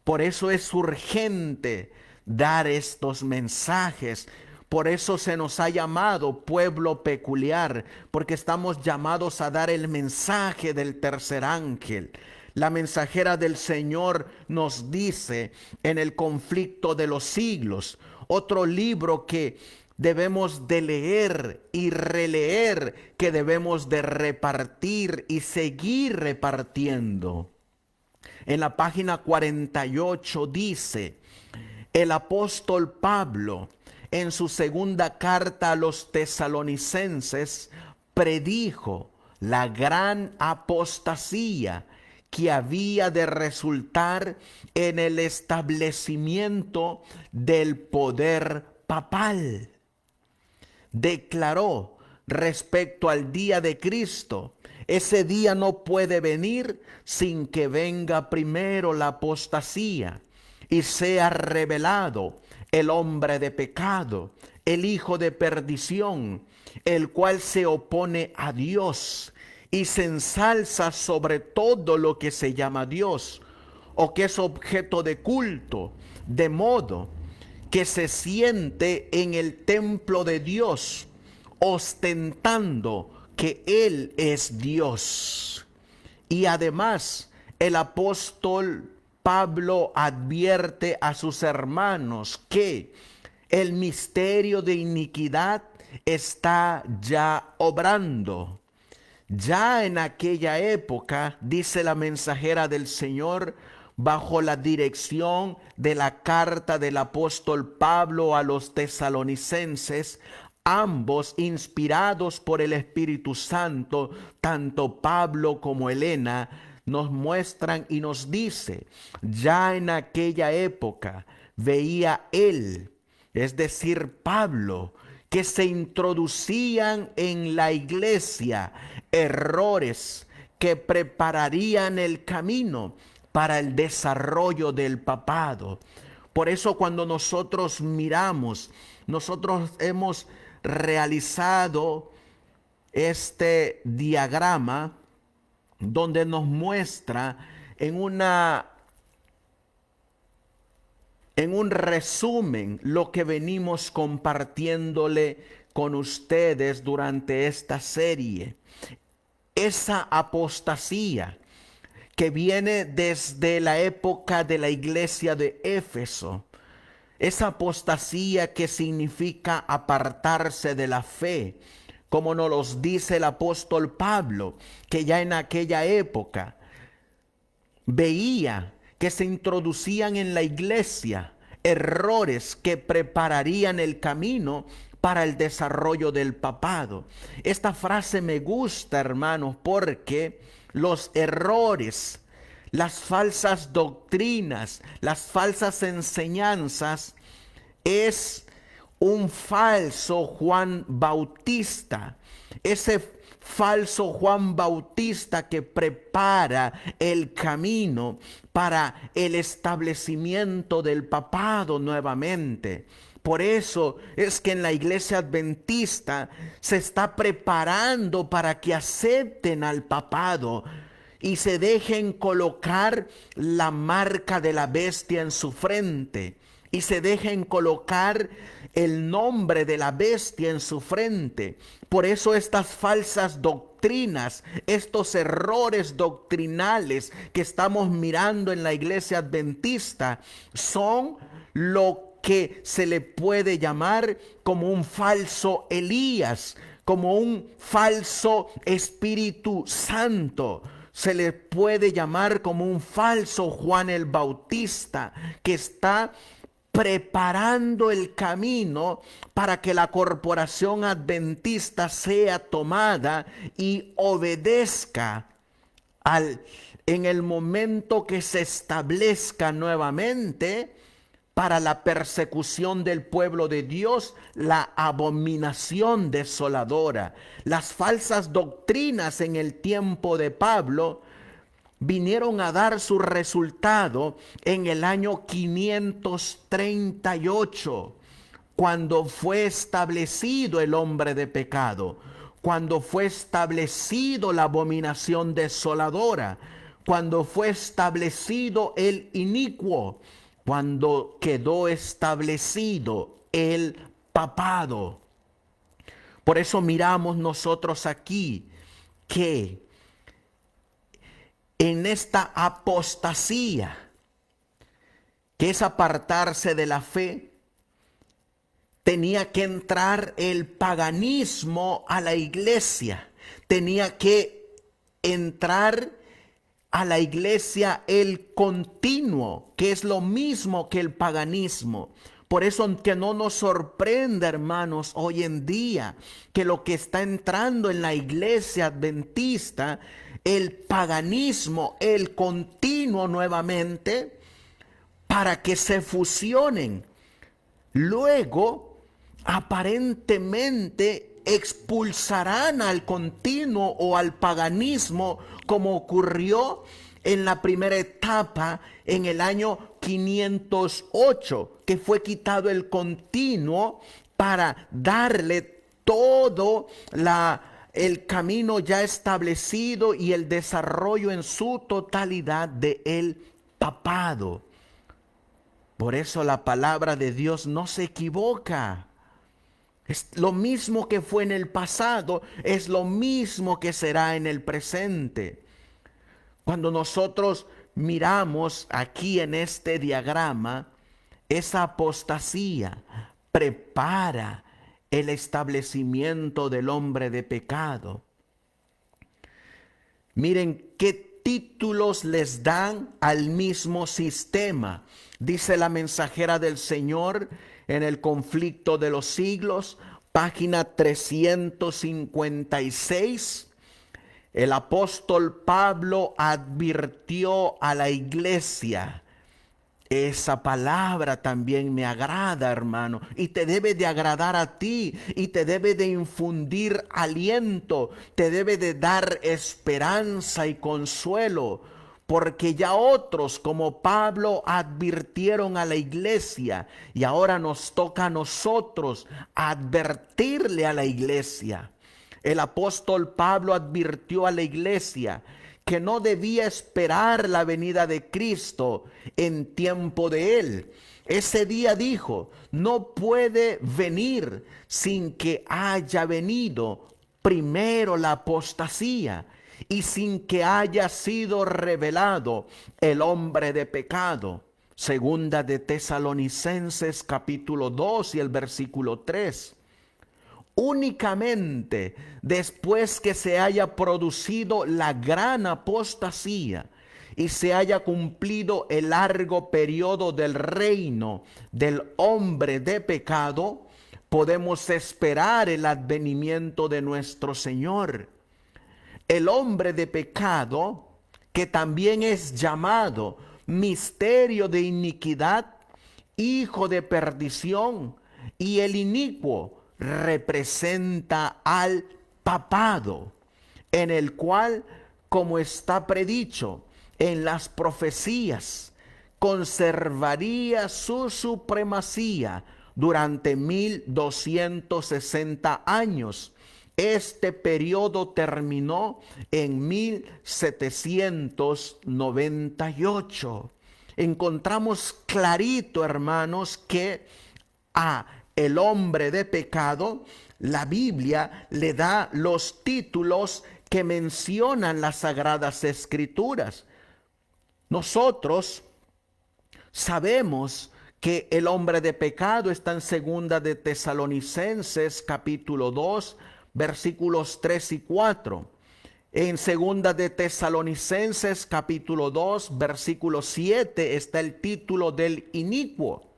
Por eso es urgente dar estos mensajes. Por eso se nos ha llamado pueblo peculiar, porque estamos llamados a dar el mensaje del tercer ángel. La mensajera del Señor nos dice en el conflicto de los siglos, otro libro que debemos de leer y releer, que debemos de repartir y seguir repartiendo. En la página 48 dice, el apóstol Pablo, en su segunda carta a los tesalonicenses, predijo la gran apostasía que había de resultar en el establecimiento del poder papal. Declaró respecto al día de Cristo: ese día no puede venir sin que venga primero la apostasía y sea revelado el hombre de pecado, el hijo de perdición, el cual se opone a Dios y se ensalza sobre todo lo que se llama Dios o que es objeto de culto, de modo que se siente en el templo de Dios, ostentando que Él es Dios. Y además, el apóstol Pablo advierte a sus hermanos que el misterio de iniquidad está ya obrando. Ya en aquella época, dice la mensajera del Señor, bajo la dirección de la carta del apóstol Pablo a los tesalonicenses, ambos inspirados por el Espíritu Santo, tanto Pablo como Helena, nos muestran y nos dice, ya en aquella época veía él, es decir, Pablo, que se introducían en la iglesia errores que prepararían el camino para el desarrollo del papado. Por eso cuando nosotros miramos, nosotros hemos realizado este diagrama donde nos muestra en un resumen lo que venimos compartiéndole con ustedes durante esta serie. Esa apostasía que viene desde la época de la iglesia de Éfeso, esa apostasía que significa apartarse de la fe, como nos lo dice el apóstol Pablo, que ya en aquella época veía que se introducían en la iglesia errores que prepararían el camino para el desarrollo del papado. Esta frase me gusta, hermanos, porque los errores, las falsas doctrinas, las falsas enseñanzas es un falso Juan Bautista. Ese falso Juan Bautista que prepara el camino para el establecimiento del papado nuevamente. Por eso es que en la iglesia adventista se está preparando para que acepten al papado y se dejen colocar la marca de la bestia en su frente y se dejen colocar el nombre de la bestia en su frente. Por eso estas falsas doctrinas, estos errores doctrinales que estamos mirando en la iglesia adventista son lo que se le puede llamar como un falso Elías, como un falso Espíritu Santo. Se le puede llamar como un falso Juan el Bautista que está preparando el camino para que la corporación adventista sea tomada y obedezca en el momento que se establezca nuevamente para la persecución del pueblo de Dios, la abominación desoladora. Las falsas doctrinas en el tiempo de Pablo vinieron a dar su resultado en el año 538, cuando fue establecido el hombre de pecado, cuando fue establecido la abominación desoladora, cuando fue establecido el inicuo, cuando quedó establecido el papado. Por eso miramos nosotros aquí que en esta apostasía, que es apartarse de la fe, tenía que entrar el paganismo a la iglesia, tenía que entrar a la iglesia el continuo, que es lo mismo que el paganismo. Por eso que no nos sorprenda, hermanos, hoy en día, que lo que está entrando en la iglesia adventista, el paganismo, el continuo nuevamente, para que se fusionen. Luego, aparentemente, expulsarán al continuo o al paganismo, como ocurrió en la primera etapa en el año 508, que fue quitado el continuo para darle todo el camino ya establecido y el desarrollo en su totalidad de el papado. Por eso la palabra de Dios no se equivoca. Es lo mismo que fue en el pasado, es lo mismo que será en el presente. Cuando nosotros miramos aquí en este diagrama, esa apostasía prepara el establecimiento del hombre de pecado. Miren qué títulos les dan al mismo sistema. Dice la mensajera del Señor en el conflicto de los siglos, página 356. El apóstol Pablo advirtió a la iglesia. Esa palabra también me agrada, hermano, y te debe de agradar a ti, y te debe de infundir aliento, te debe de dar esperanza y consuelo, porque ya otros como Pablo advirtieron a la iglesia, y ahora nos toca a nosotros advertirle a la iglesia. El apóstol Pablo advirtió a la iglesia que no debía esperar la venida de Cristo en tiempo de él. Ese día dijo, no puede venir sin que haya venido primero la apostasía y sin que haya sido revelado el hombre de pecado. Segunda de Tesalonicenses capítulo 2 y el versículo 3. Únicamente después que se haya producido la gran apostasía y se haya cumplido el largo periodo del reino del hombre de pecado, podemos esperar el advenimiento de nuestro Señor. El hombre de pecado, que también es llamado misterio de iniquidad, hijo de perdición, y el inicuo, representa al papado, en el cual, como está predicho en las profecías, conservaría su supremacía durante 1260 años. Este periodo terminó en 1798. Encontramos clarito, hermanos, que a el hombre de pecado, la Biblia le da los títulos que mencionan las Sagradas Escrituras. Nosotros sabemos que el hombre de pecado está en segunda de Tesalonicenses capítulo 2, versículos 3 y 4. En segunda de Tesalonicenses capítulo 2, versículo 7 está el título del inicuo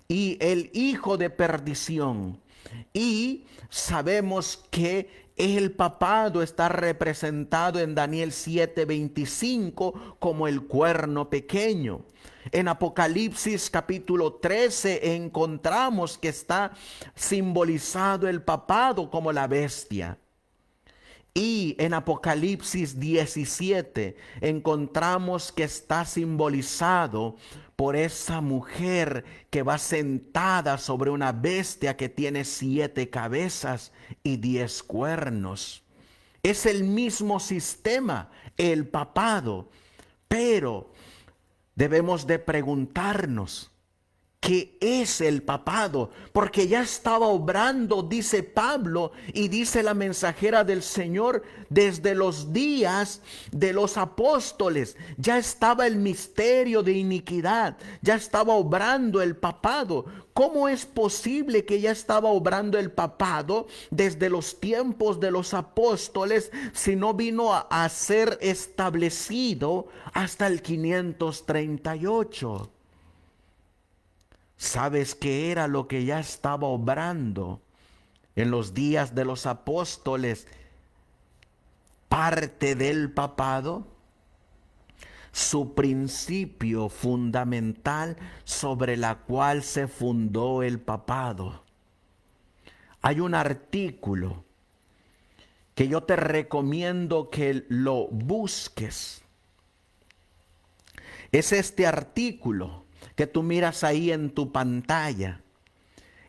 y el hijo de perdición. Y sabemos que el papado está representado en Daniel 7:25 como el cuerno pequeño. En Apocalipsis capítulo 13 encontramos que está simbolizado el papado como la bestia. Y en Apocalipsis 17 encontramos que está simbolizado por esa mujer que va sentada sobre una bestia que tiene 7 cabezas y 10 cuernos. Es el mismo sistema, el papado, pero debemos de preguntarnos, ¿qué es el papado? Porque ya estaba obrando, dice Pablo y dice la mensajera del Señor, desde los días de los apóstoles. Ya estaba el misterio de iniquidad, ya estaba obrando el papado. ¿Cómo es posible que ya estaba obrando el papado desde los tiempos de los apóstoles si no vino a ser establecido hasta el 538? ¿Sabes qué era lo que ya estaba obrando en los días de los apóstoles? Parte del papado, su principio fundamental sobre la cual se fundó el papado. Hay un artículo que yo te recomiendo que lo busques. Es este artículo que tú miras ahí en tu pantalla.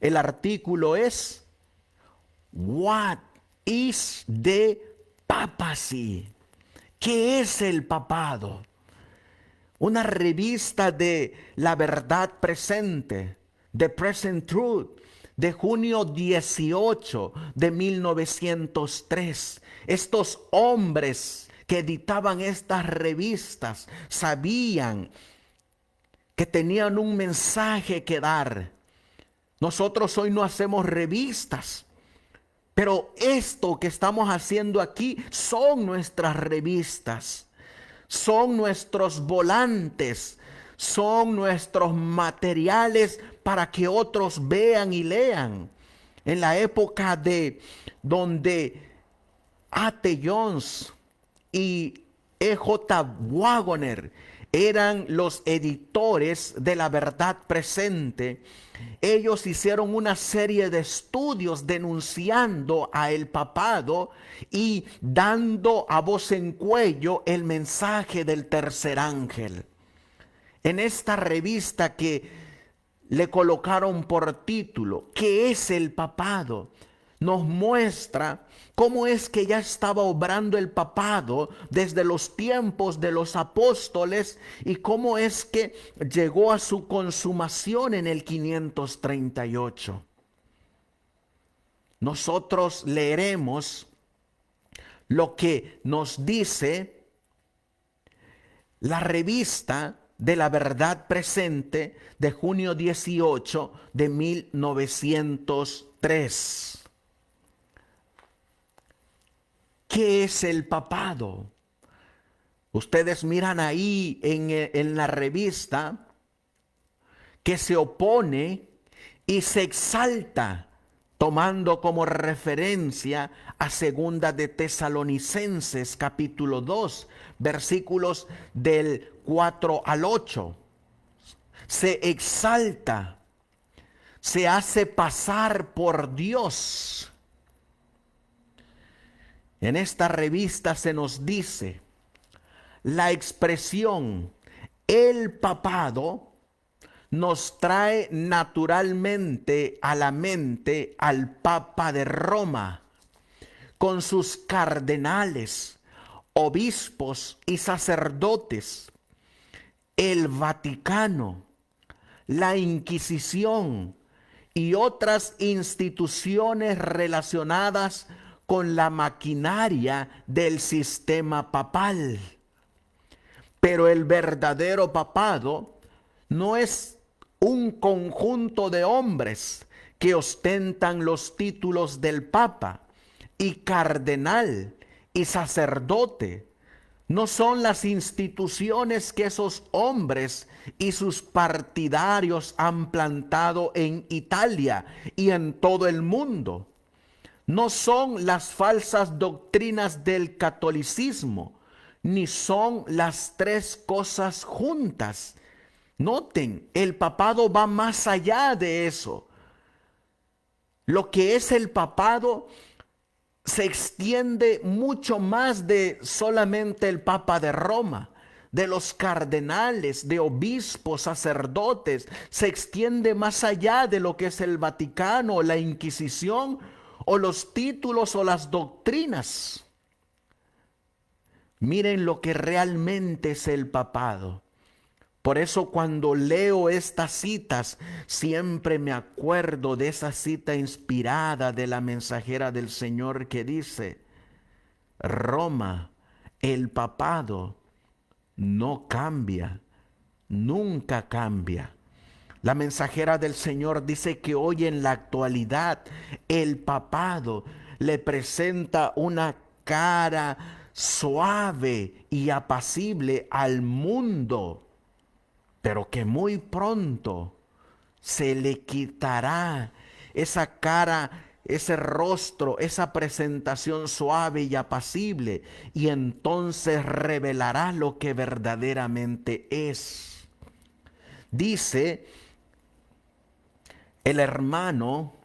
El artículo es What is the Papacy? ¿Qué es el papado? Una revista de La Verdad Presente, The Present Truth, de junio 18 de 1903. Estos hombres que editaban estas revistas sabían que tenían un mensaje que dar. Nosotros hoy no hacemos revistas, Pero esto que estamos haciendo aquí son nuestras revistas, son nuestros volantes, son nuestros materiales para que otros vean y lean. En la época de donde A.T. Jones y E.J. Wagoner eran los editores de La Verdad Presente, ellos hicieron una serie de estudios denunciando a el papado y dando a voz en cuello el mensaje del tercer ángel. En esta revista que le colocaron por título, ¿qué es el papado?, nos muestra cómo es que ya estaba obrando el papado desde los tiempos de los apóstoles y cómo es que llegó a su consumación en el 538. Nosotros leeremos lo que nos dice la revista de La Verdad Presente de junio 18 de 1903. ¿Qué es el papado? Ustedes miran ahí en la revista que se opone y se exalta, tomando como referencia a Segunda de Tesalonicenses capítulo 2, versículos del 4 al 8. Se exalta, se hace pasar por Dios. En esta revista se nos dice la expresión el papado nos trae naturalmente a la mente al Papa de Roma, con sus cardenales, obispos y sacerdotes, el Vaticano, la Inquisición y otras instituciones relacionadas con la maquinaria del sistema papal. Pero el verdadero papado no es un conjunto de hombres que ostentan los títulos del papa y cardenal y sacerdote. No son las instituciones que esos hombres y sus partidarios han plantado en Italia y en todo el mundo. No son las falsas doctrinas del catolicismo, ni son las tres cosas juntas. Noten, el papado va más allá de eso. Lo que es el papado se extiende mucho más de solamente el Papa de Roma, de los cardenales, de obispos, sacerdotes. Se extiende más allá de lo que es el Vaticano, la Inquisición, o los títulos o las doctrinas. Miren lo que realmente es el papado. Por eso cuando leo estas citas, siempre me acuerdo de esa cita inspirada de la mensajera del Señor que dice: Roma, el papado, no cambia, nunca cambia. La mensajera del Señor dice que hoy en la actualidad el papado le presenta una cara suave y apacible al mundo, pero que muy pronto se le quitará esa cara, ese rostro, esa presentación suave y apacible, y entonces revelará lo que verdaderamente es. Dice el hermano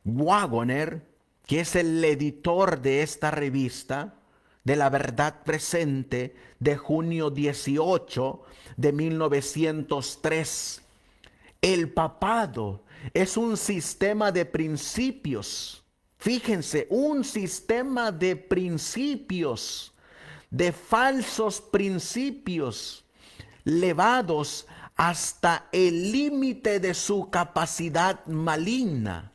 Wagoner, que es el editor de esta revista, de La Verdad Presente, de junio 18 de 1903. El papado es un sistema de principios. Fíjense, un sistema de principios, de falsos principios, levados hasta el límite de su capacidad maligna.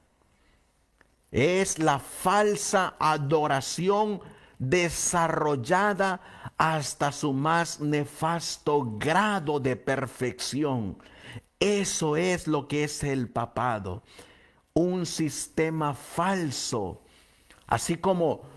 Es la falsa adoración desarrollada hasta su más nefasto grado de perfección. Eso es lo que es el papado, un sistema falso Así como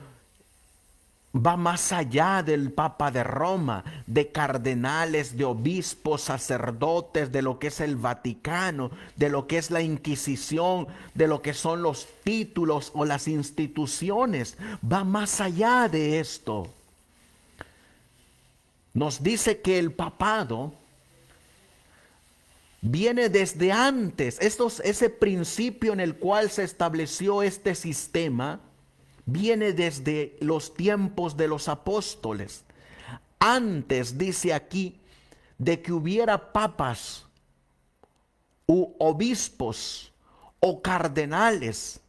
va más allá del Papa de Roma, de cardenales, de obispos, sacerdotes, de lo que es el Vaticano, de lo que es la Inquisición, de lo que son los títulos o las instituciones. Va más allá de esto. Nos dice que el papado viene desde antes. Ese principio en el cual se estableció este sistema viene desde los tiempos de los apóstoles. Antes, dice aquí, de que hubiera papas u obispos o cardenales,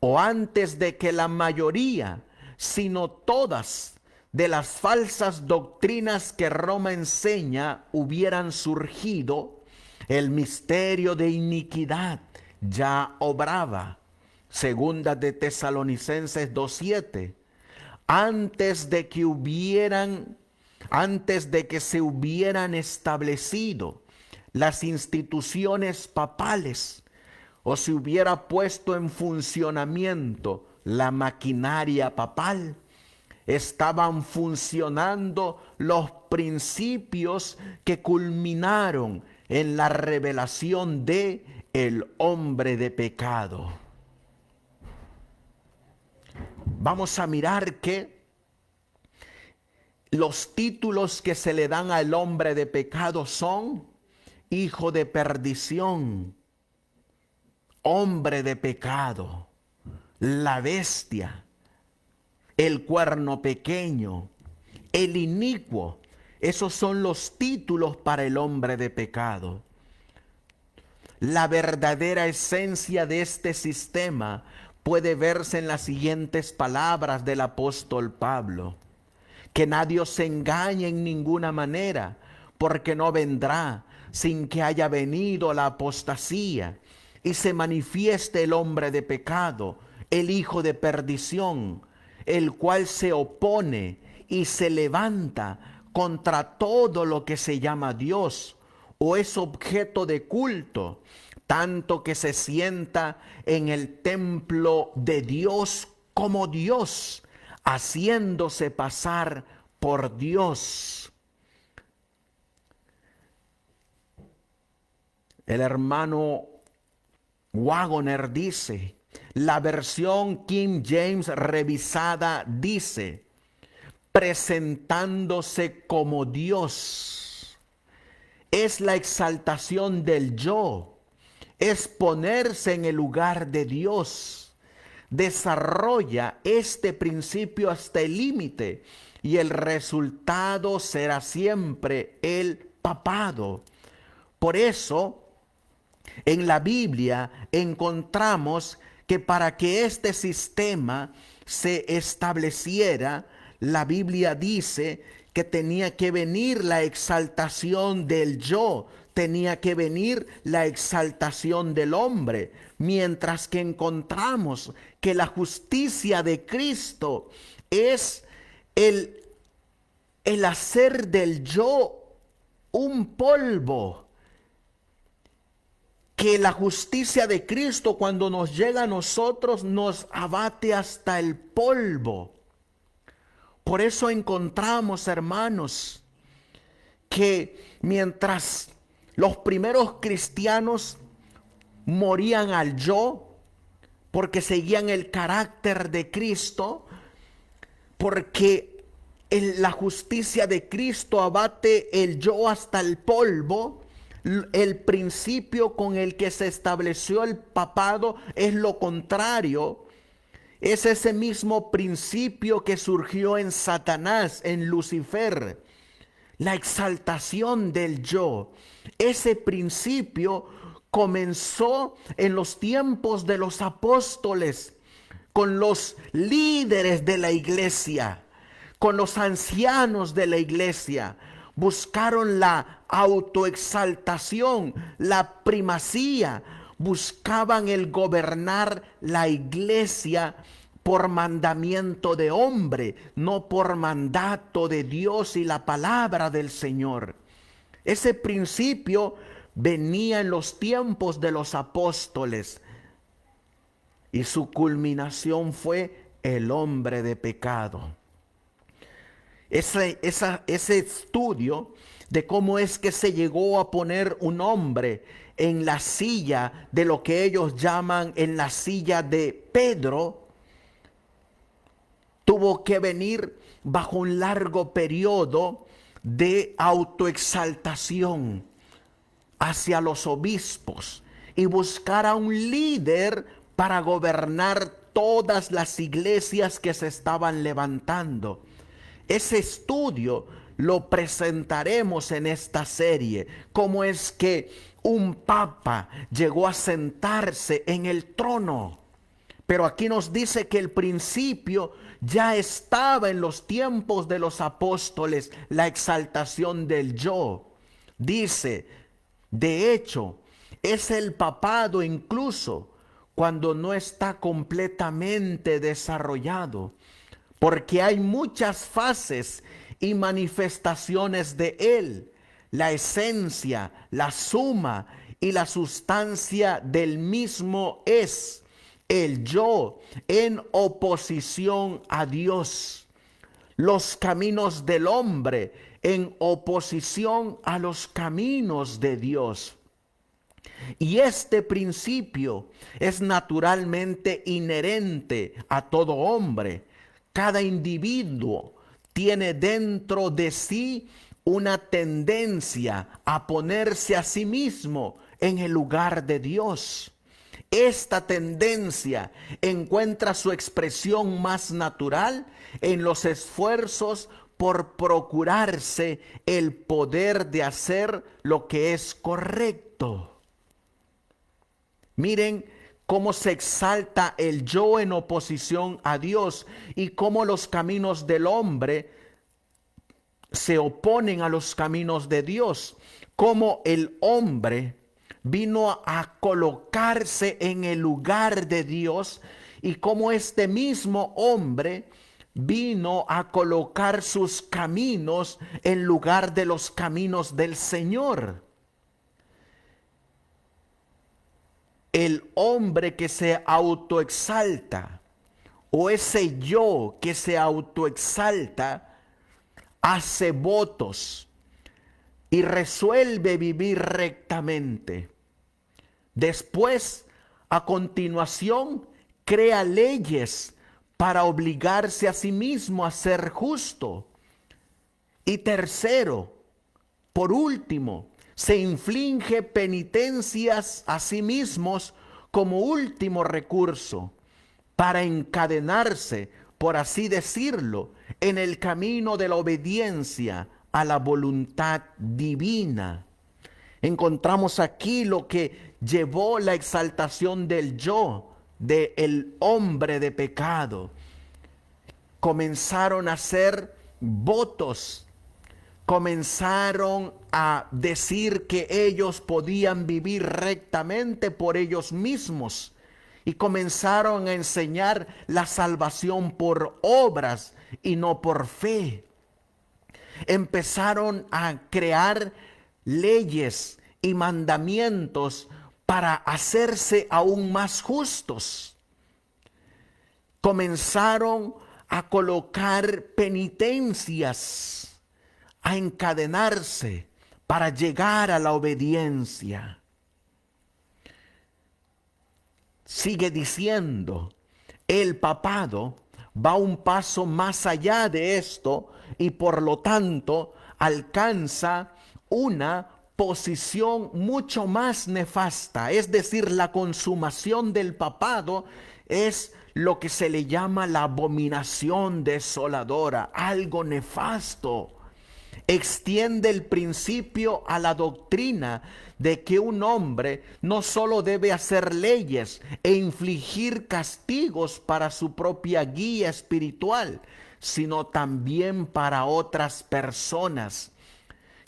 o antes de que la mayoría, sino todas de las falsas doctrinas que Roma enseña hubieran surgido, el misterio de iniquidad ya obraba. Segunda de Tesalonicenses 2:7. Antes de que se hubieran establecido las instituciones papales o se hubiera puesto en funcionamiento la maquinaria papal, estaban funcionando los principios que culminaron en la revelación de el hombre de pecado. Vamos a mirar que los títulos que se le dan al hombre de pecado son hijo de perdición, hombre de pecado, la bestia, el cuerno pequeño, el inicuo. Esos son los títulos para el hombre de pecado. La verdadera esencia de este sistema puede verse en las siguientes palabras del apóstol Pablo: que nadie se engañe en ninguna manera, porque no vendrá sin que haya venido la apostasía y se manifieste el hombre de pecado, el hijo de perdición, el cual se opone y se levanta contra todo lo que se llama Dios o es objeto de culto, tanto que se sienta en el templo de Dios como Dios, haciéndose pasar por Dios. El hermano Waggoner dice, la versión King James revisada dice, presentándose como Dios. Es la exaltación del yo, es ponerse en el lugar de Dios. Desarrolla este principio hasta el límite y el resultado será siempre el papado. Por eso, en la Biblia encontramos que para que este sistema se estableciera, la Biblia dice que tenía que venir la exaltación del yo, tenía que venir la exaltación del hombre, mientras que encontramos que la justicia de Cristo es el hacer del yo un polvo. Que la justicia de Cristo cuando nos llega a nosotros nos abate hasta el polvo. Por eso encontramos, hermanos, que mientras los primeros cristianos morían al yo, porque seguían el carácter de Cristo, porque la justicia de Cristo abate el yo hasta el polvo, el principio con el que se estableció el papado es lo contrario. Es ese mismo principio que surgió en Satanás, en Lucifer, la exaltación del yo. Ese principio comenzó en los tiempos de los apóstoles, con los líderes de la iglesia, con los ancianos de la iglesia. Buscaron la autoexaltación, la primacía, buscaban el gobernar la iglesia por mandamiento de hombre, no por mandato de Dios y la palabra del Señor. Ese principio venía en los tiempos de los apóstoles y su culminación fue el hombre de pecado. Ese estudio de cómo es que se llegó a poner un hombre en la silla de lo que ellos llaman en la silla de Pedro, tuvo que venir bajo un largo periodo de autoexaltación hacia los obispos y buscar a un líder para gobernar todas las iglesias que se estaban levantando. Ese estudio lo presentaremos en esta serie, cómo es que un papa llegó a sentarse en el trono. Pero aquí nos dice que el principio ya estaba en los tiempos de los apóstoles, la exaltación del yo. Dice, de hecho, es el papado incluso cuando no está completamente desarrollado, porque hay muchas fases y manifestaciones de él. La esencia, la suma y la sustancia del mismo es el yo en oposición a Dios. Los caminos del hombre en oposición a los caminos de Dios. Y este principio es naturalmente inherente a todo hombre. Cada individuo tiene dentro de sí una tendencia a ponerse a sí mismo en el lugar de Dios. Esta tendencia encuentra su expresión más natural en los esfuerzos por procurarse el poder de hacer lo que es correcto. Miren cómo se exalta el yo en oposición a Dios y cómo los caminos del hombre se oponen a los caminos de Dios. Cómo el hombre vino a colocarse en el lugar de Dios y cómo este mismo hombre vino a colocar sus caminos en lugar de los caminos del Señor. El hombre que se autoexalta o ese yo que se autoexalta hace votos y resuelve vivir rectamente. Después, a continuación, crea leyes para obligarse a sí mismo a ser justo. Y tercero, por último, se inflige penitencias a sí mismos como último recurso para encadenarse, por así decirlo, en el camino de la obediencia a la voluntad divina. Encontramos aquí lo que llevó la exaltación del yo, del hombre de pecado. Comenzaron a hacer votos, comenzaron a decir que ellos podían vivir rectamente por ellos mismos y comenzaron a enseñar la salvación por obras y no por fe. Empezaron a crear leyes y mandamientos para hacerse aún más justos. Comenzaron a colocar penitencias, a encadenarse para llegar a la obediencia. Sigue diciendo, el papado va un paso más allá de esto y por lo tanto alcanza una posición mucho más nefasta. Es decir, la consumación del papado es lo que se le llama la abominación desoladora, algo nefasto. Extiende el principio a la doctrina de que un hombre no solo debe hacer leyes e infligir castigos para su propia guía espiritual, sino también para otras personas,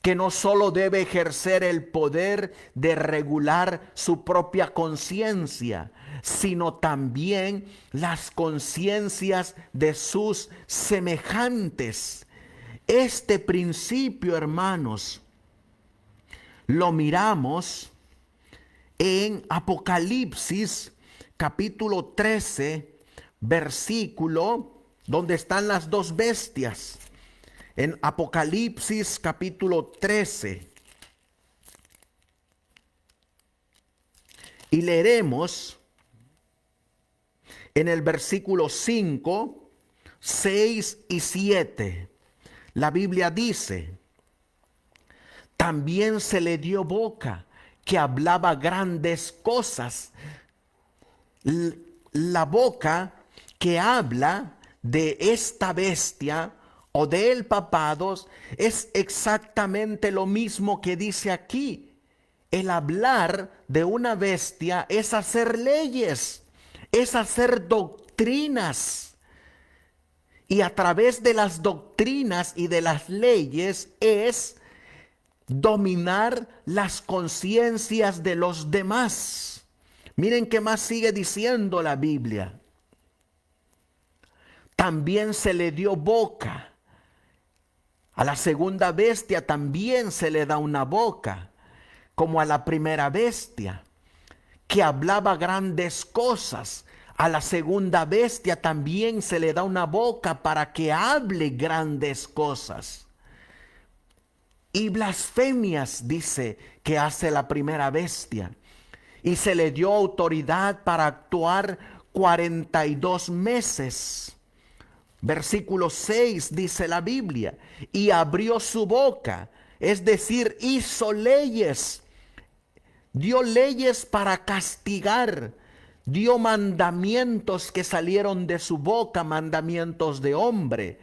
que no solo debe ejercer el poder de regular su propia conciencia, sino también las conciencias de sus semejantes. Este principio, hermanos, lo miramos en Apocalipsis capítulo 13, versículo donde están las dos bestias. En Apocalipsis capítulo 13. Y leeremos en el versículo 5, 6 y 7. La Biblia dice: también se le dio boca que hablaba grandes cosas. La boca que habla de esta bestia o del papados es exactamente lo mismo que dice aquí. El hablar de una bestia es hacer leyes, es hacer doctrinas. Y a través de las doctrinas y de las leyes es dominar las conciencias de los demás. Miren qué más sigue diciendo la Biblia. También se le dio boca. A la segunda bestia también se le da una boca, como a la primera bestia, que hablaba grandes cosas. A la segunda bestia también se le da una boca para que hable grandes cosas. Y blasfemias, dice, que hace la primera bestia. Y se le dio autoridad para actuar 42 meses. Versículo 6 dice la Biblia: y abrió su boca, es decir, hizo leyes. Dio leyes para castigar, dio mandamientos que salieron de su boca, mandamientos de hombre.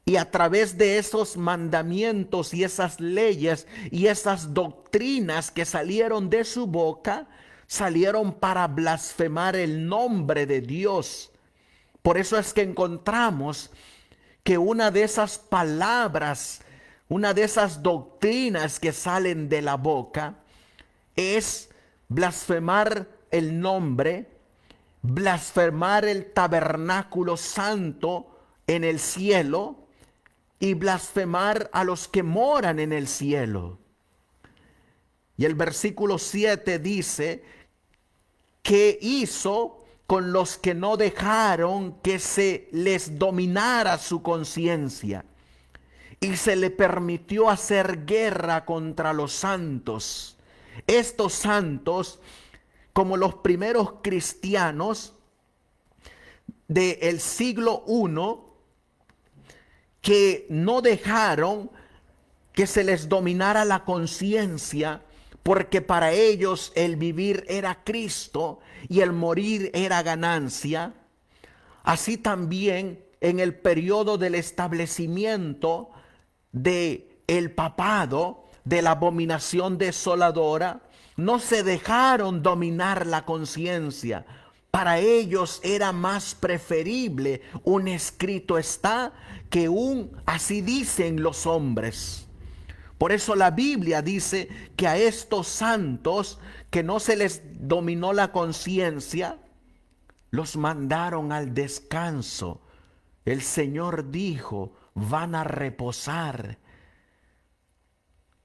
Y a través de esos mandamientos y esas leyes y esas doctrinas que salieron de su boca, salieron para blasfemar el nombre de Dios. Por eso es que encontramos que una de esas palabras, una de esas doctrinas que salen de la boca, es blasfemar el nombre, blasfemar el tabernáculo santo en el cielo y blasfemar a los que moran en el cielo. Y el versículo 7 dice: ¿qué hizo con los que no dejaron que se les dominara su conciencia? Y se le permitió hacer guerra contra los santos. Estos santos, como los primeros cristianos del siglo I, que no dejaron que se les dominara la conciencia, porque para ellos el vivir era Cristo y el morir era ganancia. Así también en el periodo del establecimiento del papado, de la abominación desoladora, no se dejaron dominar la conciencia. Para ellos era más preferible un escrito está que un así dicen los hombres. Por eso la Biblia dice que a estos santos que no se les dominó la conciencia, los mandaron al descanso. El Señor dijo: van a reposar,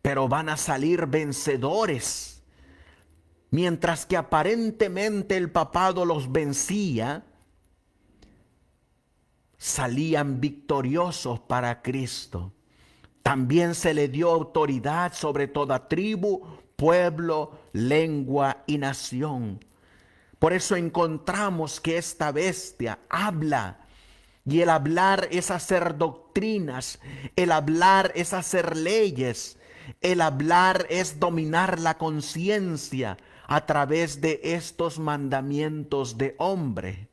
pero van a salir vencedores. Mientras que aparentemente el papado los vencía, salían victoriosos para Cristo. También se le dio autoridad sobre toda tribu, pueblo, lengua y nación. Por eso encontramos que esta bestia habla. Y el hablar es hacer doctrinas, el hablar es hacer leyes, el hablar es dominar la conciencia a través de estos mandamientos de hombre.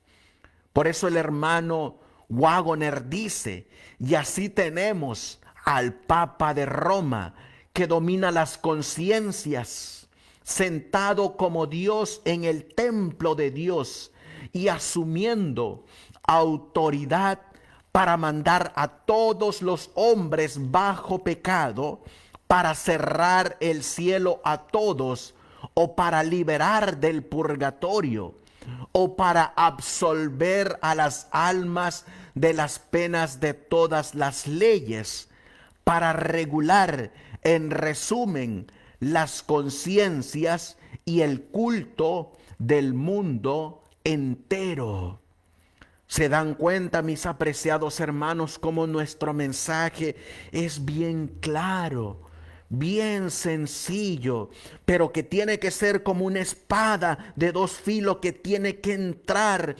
Por eso el hermano Waggoner dice: y así tenemos al Papa de Roma, que domina las conciencias, sentado como Dios en el templo de Dios y asumiendo autoridad para mandar a todos los hombres bajo pecado, para cerrar el cielo a todos, o para liberar del purgatorio, o para absolver a las almas de las penas de todas las leyes, para regular, en resumen, las conciencias y el culto del mundo entero. Se dan cuenta, mis apreciados hermanos, cómo nuestro mensaje es bien claro, bien sencillo, pero que tiene que ser como una espada de dos filos que tiene que entrar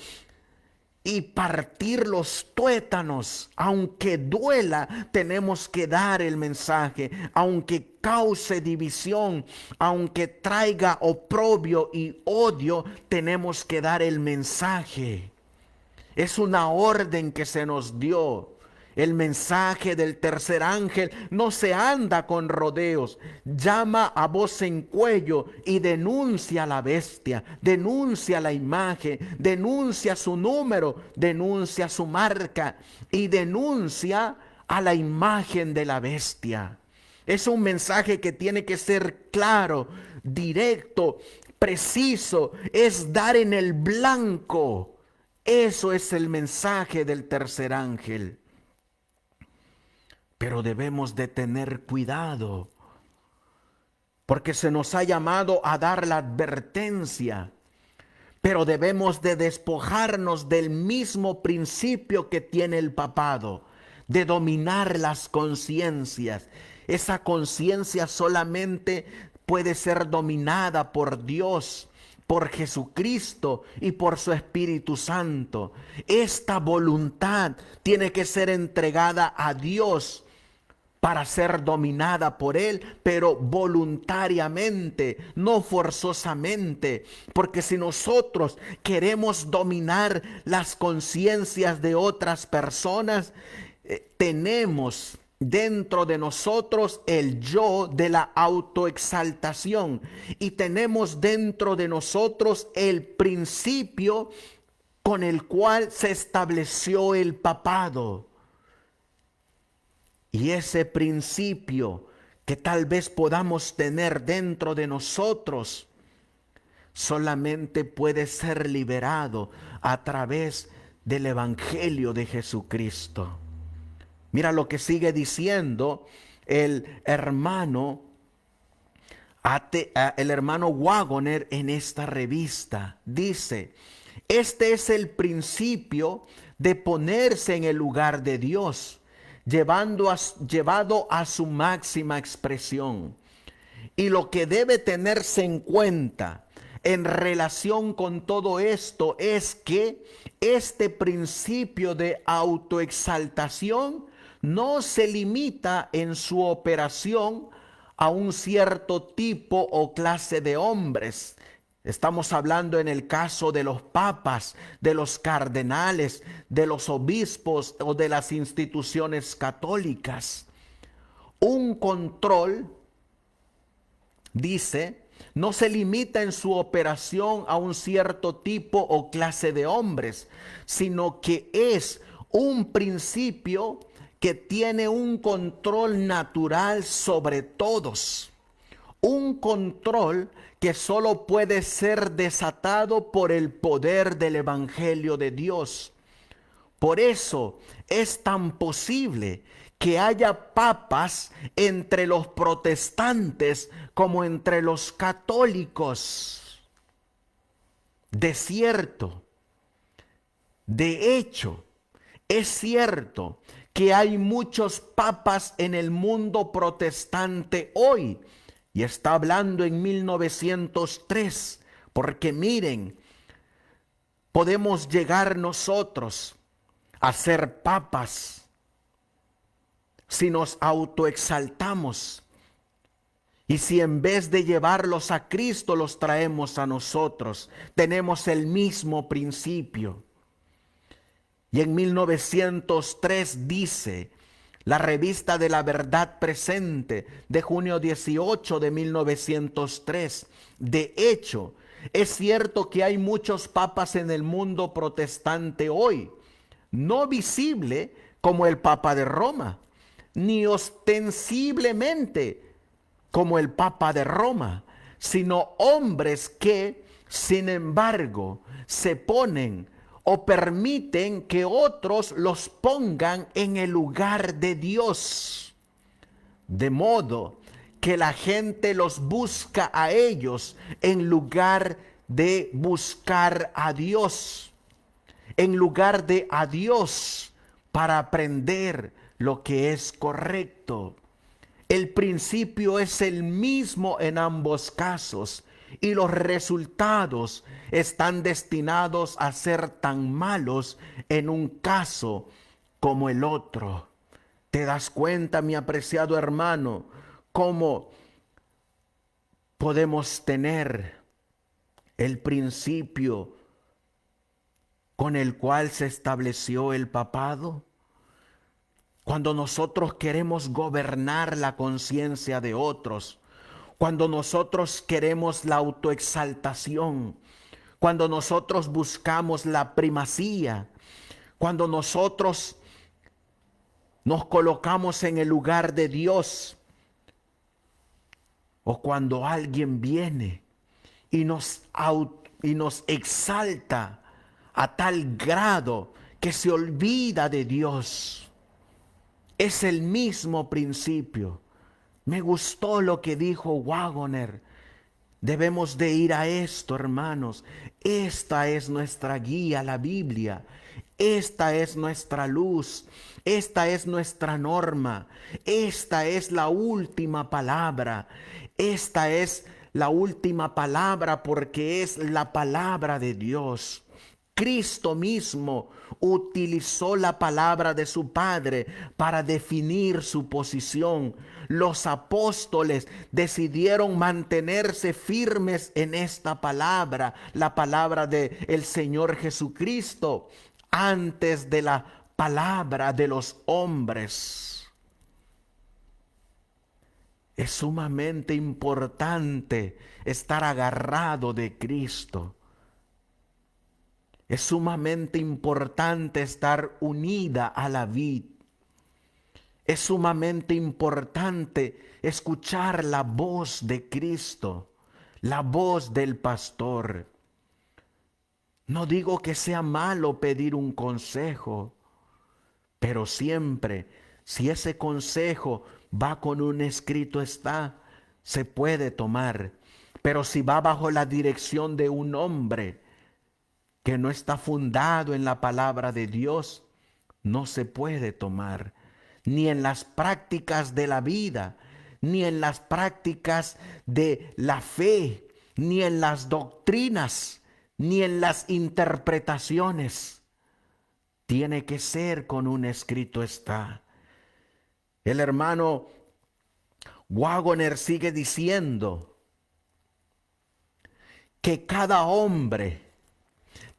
y partir los tuétanos. Aunque duela, tenemos que dar el mensaje. Aunque cause división, aunque traiga oprobio y odio, tenemos que dar el mensaje. Es una orden que se nos dio. El mensaje del tercer ángel no se anda con rodeos. Llama a voz en cuello y denuncia a la bestia, denuncia la imagen, denuncia su número, denuncia su marca y denuncia a la imagen de la bestia. Es un mensaje que tiene que ser claro, directo, preciso. Es dar en el blanco. Eso es el mensaje del tercer ángel. Pero debemos de tener cuidado, porque se nos ha llamado a dar la advertencia, pero debemos de despojarnos del mismo principio que tiene el papado, de dominar las conciencias. Esa conciencia solamente puede ser dominada por Dios, por Jesucristo y por su Espíritu Santo. Esta voluntad tiene que ser entregada a Dios para ser dominada por Él, pero voluntariamente, no forzosamente. Porque si nosotros queremos dominar las conciencias de otras personas, tenemos dentro de nosotros el yo de la autoexaltación y tenemos dentro de nosotros el principio con el cual se estableció el papado. Y ese principio que tal vez podamos tener dentro de nosotros solamente puede ser liberado a través del Evangelio de Jesucristo. Mira lo que sigue diciendo el hermano Wagoner en esta revista. Dice: este es el principio de ponerse en el lugar de Dios, llevado a su máxima expresión. Y lo que debe tenerse en cuenta en relación con todo esto es que este principio de autoexaltación no se limita en su operación a un cierto tipo o clase de hombres. Estamos hablando en el caso de los papas, de los cardenales, de los obispos o de las instituciones católicas. Un control, dice, no se limita en su operación a un cierto tipo o clase de hombres, sino que es un principio que tiene un control natural sobre todos. Un control que solo puede ser desatado por el poder del Evangelio de Dios. Por eso es tan posible que haya papas entre los protestantes como entre los católicos. De cierto, de hecho, es cierto que hay muchos papas en el mundo protestante hoy. Y está hablando en 1903, porque miren, podemos llegar nosotros a ser papas si nos autoexaltamos y si en vez de llevarlos a Cristo los traemos a nosotros. Tenemos el mismo principio. Y en 1903 dice la revista de la Verdad Presente de junio 18 de 1903. De hecho, es cierto que hay muchos papas en el mundo protestante hoy, no visible como el Papa de Roma, ni ostensiblemente como el Papa de Roma, sino hombres que, sin embargo, se ponen o permiten que otros los pongan en el lugar de Dios, de modo que la gente los busca a ellos en lugar de buscar a Dios. en lugar de a Dios para aprender lo que es correcto. El principio es el mismo en ambos casos y los resultados están destinados a ser tan malos en un caso como el otro. ¿Te das cuenta, mi apreciado hermano, cómo podemos tener el principio con el cual se estableció el papado? Cuando nosotros queremos gobernar la conciencia de otros, cuando nosotros queremos la autoexaltación, cuando nosotros buscamos la primacía, cuando nosotros nos colocamos en el lugar de Dios, o cuando alguien viene y nos exalta a tal grado que se olvida de Dios. Es el mismo principio. Me gustó lo que dijo Waggoner. Debemos de ir a esto, hermanos. Esta es nuestra guía, la Biblia. Esta es nuestra luz. Esta es nuestra norma. Esta es la última palabra. Esta es la última palabra porque es la palabra de Dios. Cristo mismo utilizó la palabra de su Padre para definir su posición. Los apóstoles decidieron mantenerse firmes en esta palabra, la palabra del Señor Jesucristo, antes de la palabra de los hombres. Es sumamente importante estar agarrado de Cristo. Es sumamente importante estar unida a la vid. Es sumamente importante escuchar la voz de Cristo, la voz del pastor. No digo que sea malo pedir un consejo, pero siempre, si ese consejo va con un escrito está, se puede tomar. Pero si va bajo la dirección de un hombre que no está fundado en la palabra de Dios, no se puede tomar, ni en las prácticas de la vida, ni en las prácticas de la fe, ni en las doctrinas, ni en las interpretaciones. Tiene que ser con un escrito está. El hermano Waggoner sigue diciendo que cada hombre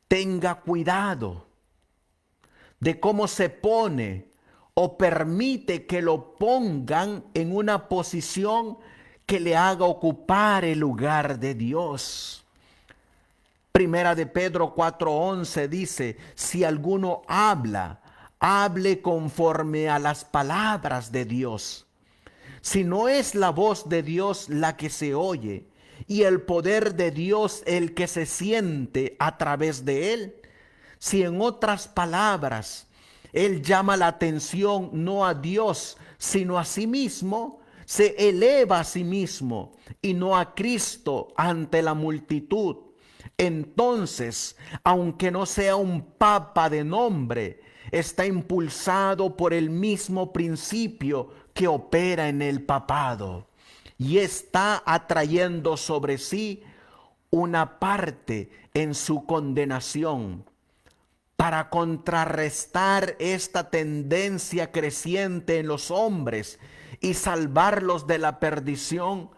tenga cuidado de cómo se pone o permite que lo pongan en una posición que le haga ocupar el lugar de Dios. Primera de Pedro 4:11 dice, si alguno habla, hable conforme a las palabras de Dios. Si no es la voz de Dios la que se oye, y el poder de Dios el que se siente a través de él, si en otras palabras él llama la atención no a Dios sino a sí mismo, se eleva a sí mismo y no a Cristo ante la multitud, entonces, aunque no sea un papa de nombre, está impulsado por el mismo principio que opera en el papado y está atrayendo sobre sí una parte en su condenación. Para contrarrestar esta tendencia creciente en los hombres y salvarlos de la perdición,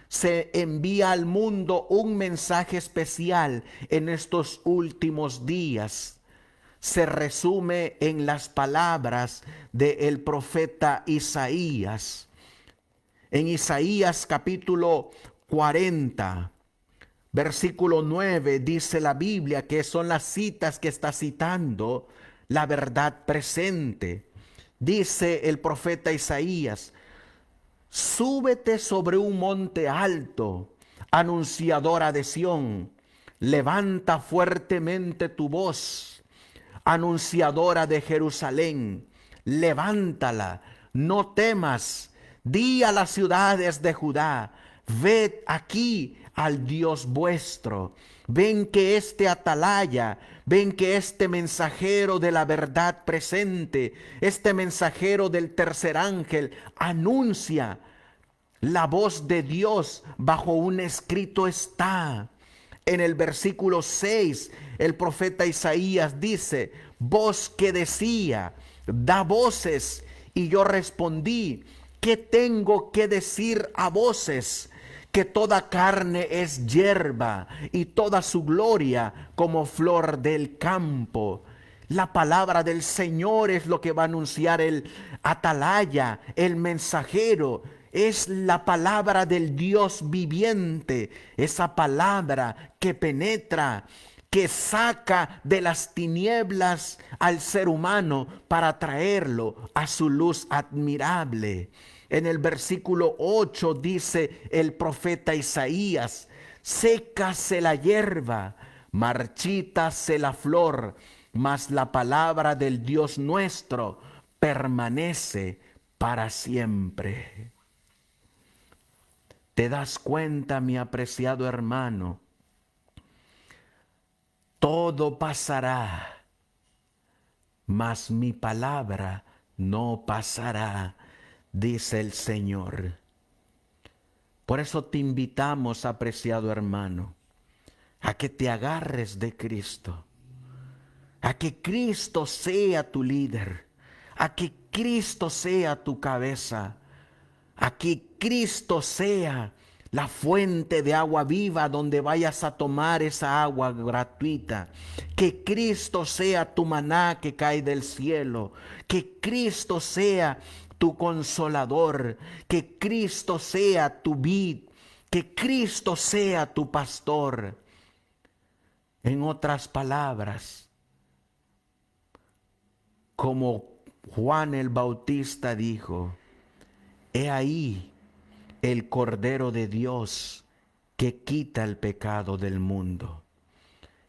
se envía al mundo un mensaje especial en estos últimos días. Se resume en las palabras del profeta Isaías. En Isaías capítulo 40, versículo 9, dice la Biblia, que son las citas que está citando la verdad presente. Dice el profeta Isaías, súbete sobre un monte alto, anunciadora de Sión, levanta fuertemente tu voz, anunciadora de Jerusalén, levántala, no temas. Di a las ciudades de Judá, ved aquí, al Dios vuestro. Ven que este atalaya, ven que este mensajero de la verdad presente, este mensajero del tercer ángel, anuncia la voz de Dios bajo un escrito está. En el versículo 6, el profeta Isaías dice, voz que decía, da voces. Y yo respondí, ¿qué tengo que decir a voces? Que toda carne es hierba y toda su gloria como flor del campo. La palabra del Señor es lo que va a anunciar el atalaya, el mensajero. Es la palabra del Dios viviente, esa palabra que penetra, que saca de las tinieblas al ser humano para traerlo a su luz admirable. En el versículo 8 dice el profeta Isaías, sécase la hierba, marchítase la flor, mas la palabra del Dios nuestro permanece para siempre. ¿Te das cuenta, mi apreciado hermano? Todo pasará, mas mi palabra no pasará, dice el Señor. Por eso te invitamos, apreciado hermano, a que te agarres de Cristo, a que Cristo sea tu líder, a que Cristo sea tu cabeza, a que Cristo sea la fuente de agua viva donde vayas a tomar esa agua gratuita. Que Cristo sea tu maná que cae del cielo. Que Cristo sea tu consolador. Que Cristo sea tu vid. Que Cristo sea tu pastor. En otras palabras, como Juan el Bautista dijo, he ahí el Cordero de Dios que quita el pecado del mundo.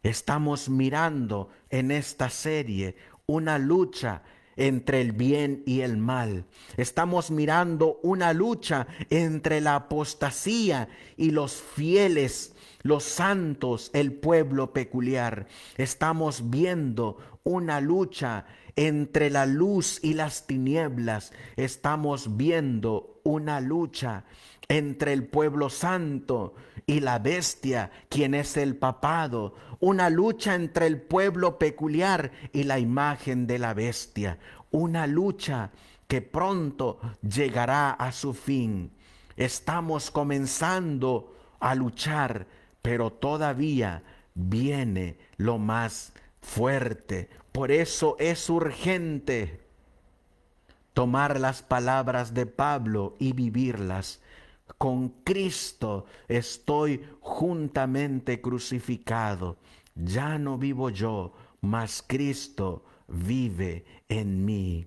Estamos mirando en esta serie una lucha entre el bien y el mal. Estamos mirando una lucha entre la apostasía y los fieles, los santos, el pueblo peculiar. Estamos viendo una lucha entre la luz y las tinieblas. Estamos viendo una lucha entre el pueblo santo y la bestia, quien es el papado. Una lucha entre el pueblo peculiar y la imagen de la bestia. Una lucha que pronto llegará a su fin. Estamos comenzando a luchar, pero todavía viene lo más fuerte. Por eso es urgente tomar las palabras de Pablo y vivirlas. Con Cristo estoy juntamente crucificado. Ya no vivo yo, mas Cristo vive en mí.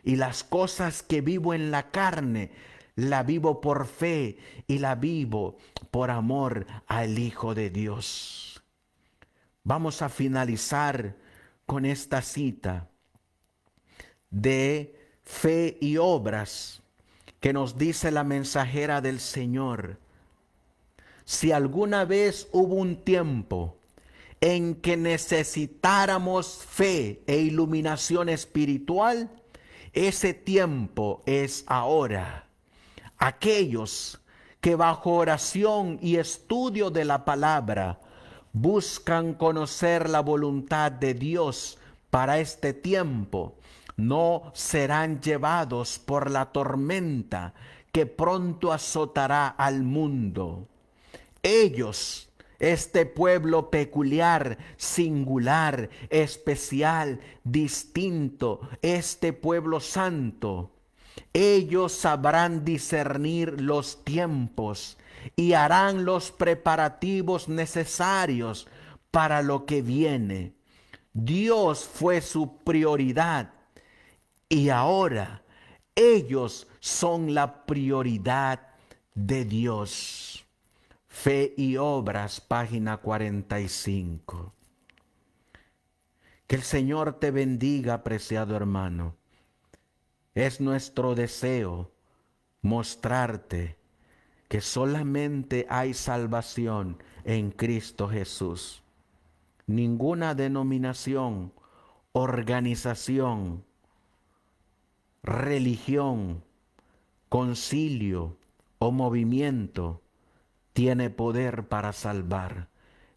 Y las cosas que vivo en la carne, la vivo por fe y la vivo por amor al Hijo de Dios. Vamos a finalizar con esta cita de Fe y Obras que nos dice la mensajera del Señor. Si alguna vez hubo un tiempo en que necesitáramos fe e iluminación espiritual, ese tiempo es ahora. Aquellos que bajo oración y estudio de la palabra buscan conocer la voluntad de Dios para este tiempo, no serán llevados por la tormenta que pronto azotará al mundo. Ellos, este pueblo peculiar, singular, especial, distinto, este pueblo santo, ellos sabrán discernir los tiempos y harán los preparativos necesarios para lo que viene. Dios fue su prioridad y ahora ellos son la prioridad de Dios. Fe y Obras, página 45. Que el Señor te bendiga, apreciado hermano. Es nuestro deseo mostrarte que solamente hay salvación en Cristo Jesús. Ninguna denominación, organización, religión, concilio o movimiento tiene poder para salvar.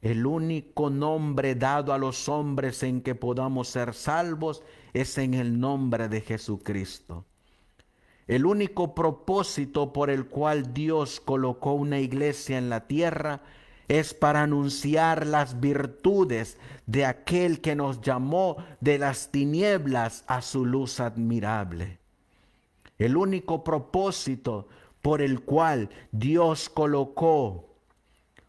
El único nombre dado a los hombres en que podamos ser salvos es en el nombre de Jesucristo. El único propósito por el cual Dios colocó una iglesia en la tierra es para anunciar las virtudes de aquel que nos llamó de las tinieblas a su luz admirable. El único propósito por el cual Dios colocó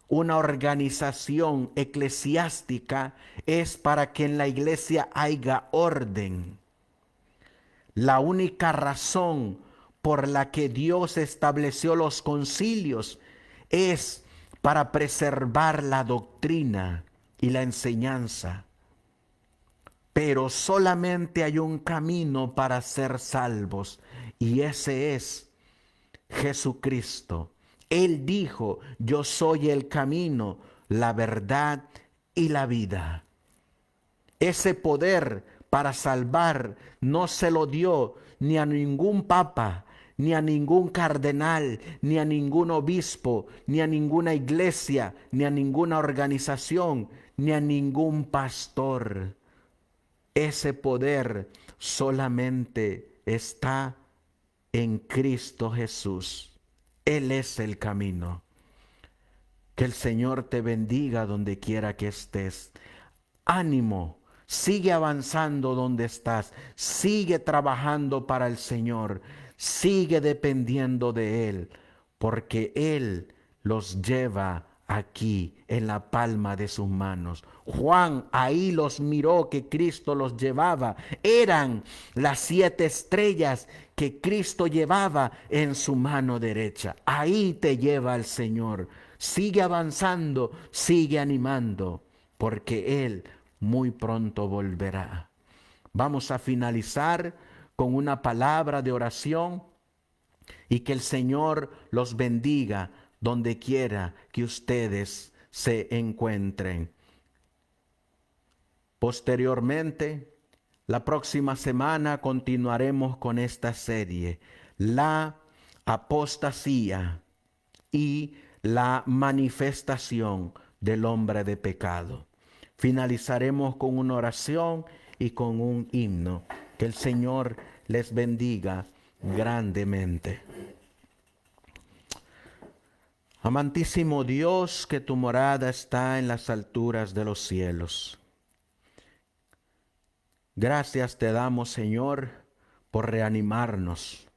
una organización eclesiástica es para que en la iglesia haya orden. La única razón por la que Dios estableció los concilios es para preservar la doctrina y la enseñanza. Pero solamente hay un camino para ser salvos, y ese es Jesucristo. Él dijo: yo soy el camino, la verdad y la vida. Ese poder para salvar no se lo dio ni a ningún papa, ni a ningún cardenal, ni a ningún obispo, ni a ninguna iglesia, ni a ninguna organización, ni a ningún pastor. Ese poder solamente está en Cristo Jesús. Él es el camino. Que el Señor te bendiga donde quiera que estés. Ánimo, sigue avanzando donde estás. Sigue trabajando para el Señor. Sigue dependiendo de Él, porque Él los lleva aquí en la palma de sus manos. Juan ahí los miró que Cristo los llevaba. Eran las 7 estrellas que Cristo llevaba en su mano derecha. Ahí te lleva el Señor. Sigue avanzando, sigue animando, porque Él muy pronto volverá. Vamos a finalizar con una palabra de oración y que el Señor los bendiga donde quiera que ustedes se encuentren. Posteriormente, la próxima semana continuaremos con esta serie, la apostasía y la manifestación del hombre de pecado. Finalizaremos con una oración y con un himno. Que el Señor les bendiga grandemente. Amantísimo Dios, que tu morada está en las alturas de los cielos. Gracias te damos, Señor, por reanimarnos,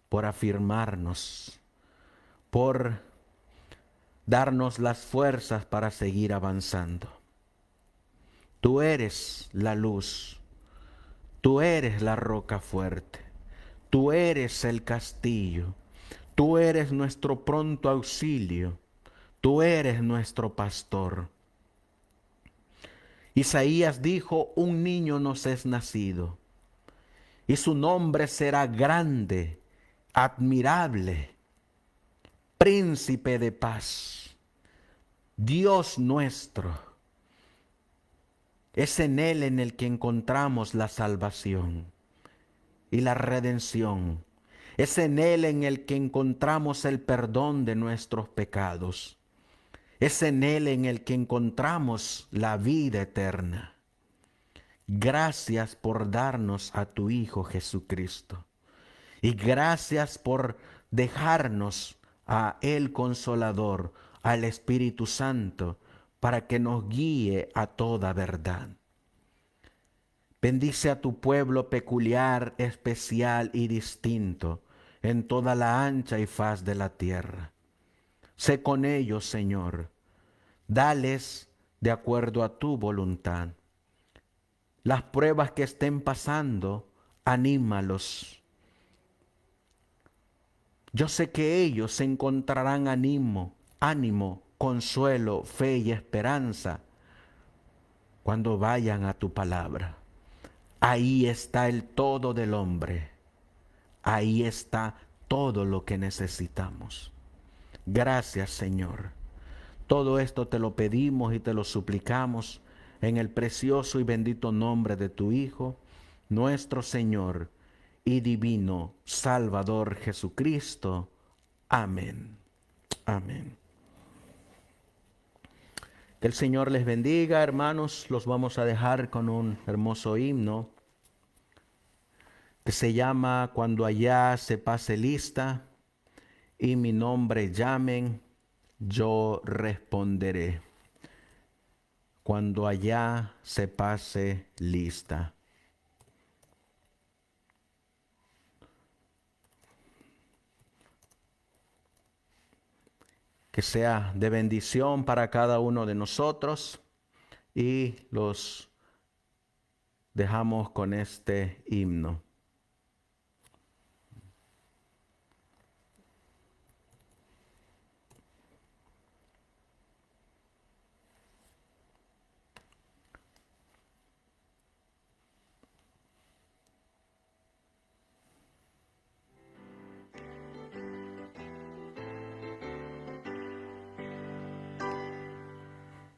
por afirmarnos, por darnos las fuerzas para seguir avanzando. Tú eres la luz, tú eres la roca fuerte, tú eres el castillo, tú eres nuestro pronto auxilio, tú eres nuestro pastor. Isaías dijo: un niño nos es nacido, y su nombre será grande, admirable, príncipe de paz, Dios nuestro. Es en Él en el que encontramos la salvación y la redención. Es en Él en el que encontramos el perdón de nuestros pecados. Es en Él en el que encontramos la vida eterna. Gracias por darnos a tu Hijo Jesucristo. Y gracias por dejarnos a el Consolador, al Espíritu Santo, para que nos guíe a toda verdad. Bendice a tu pueblo peculiar, especial y distinto en toda la ancha y faz de la tierra. Sé con ellos, Señor. Dales de acuerdo a tu voluntad. Las pruebas que estén pasando, anímalos. Yo sé que ellos encontrarán ánimo, consuelo, fe y esperanza cuando vayan a tu palabra. Ahí está el todo del hombre. Ahí está todo lo que necesitamos. Gracias, Señor. Todo esto te lo pedimos y te lo suplicamos en el precioso y bendito nombre de tu Hijo, nuestro Señor y divino Salvador Jesucristo. Amén. Amén. Que el Señor les bendiga, hermanos. Los vamos a dejar con un hermoso himno que se llama Cuando allá se pase lista y mi nombre llamen, yo responderé. Cuando allá se pase lista. Que sea de bendición para cada uno de nosotros y los dejamos con este himno.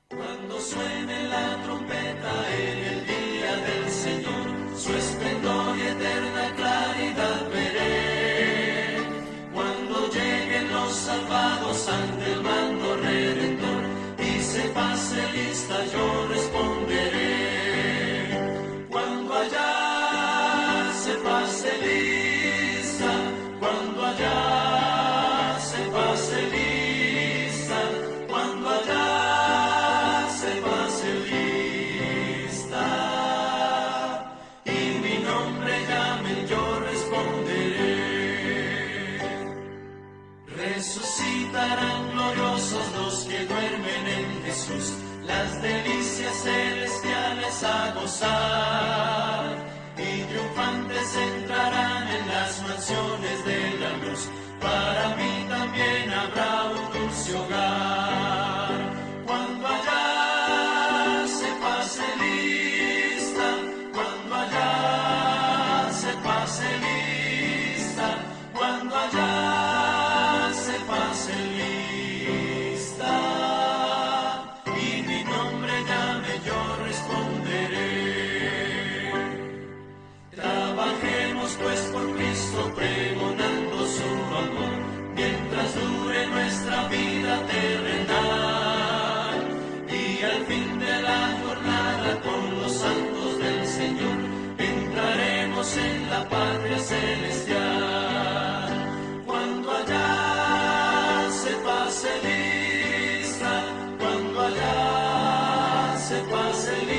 Cuando suene la trompeta en el día del Señor, su esplendor y eterna claridad veré. Cuando lleguen los salvados ante el mando redentor y se pase lista, yo responderé. Cuando allá se pase lista, cuando allá se pase lista, cuando allá se pase lista y mi nombre llamen, yo responderé. Resucitarán gloriosos los que duermen en Jesús, las delicias celestiales a gozar, y triunfantes entrarán en las mansiones de la luz. Para mí también habrá un dulce hogar. Cuando allá se pase lista, cuando allá se pase lista, cuando allá se pase lista y mi nombre llame, yo responderé. Trabajemos pues por Cristo, pregonando su amor, mientras dure nuestra vida terrenal, y al fin de la jornada con los santos del Señor entraremos en la patria celestial. Cuando allá se pase lista, cuando allá se pase lista,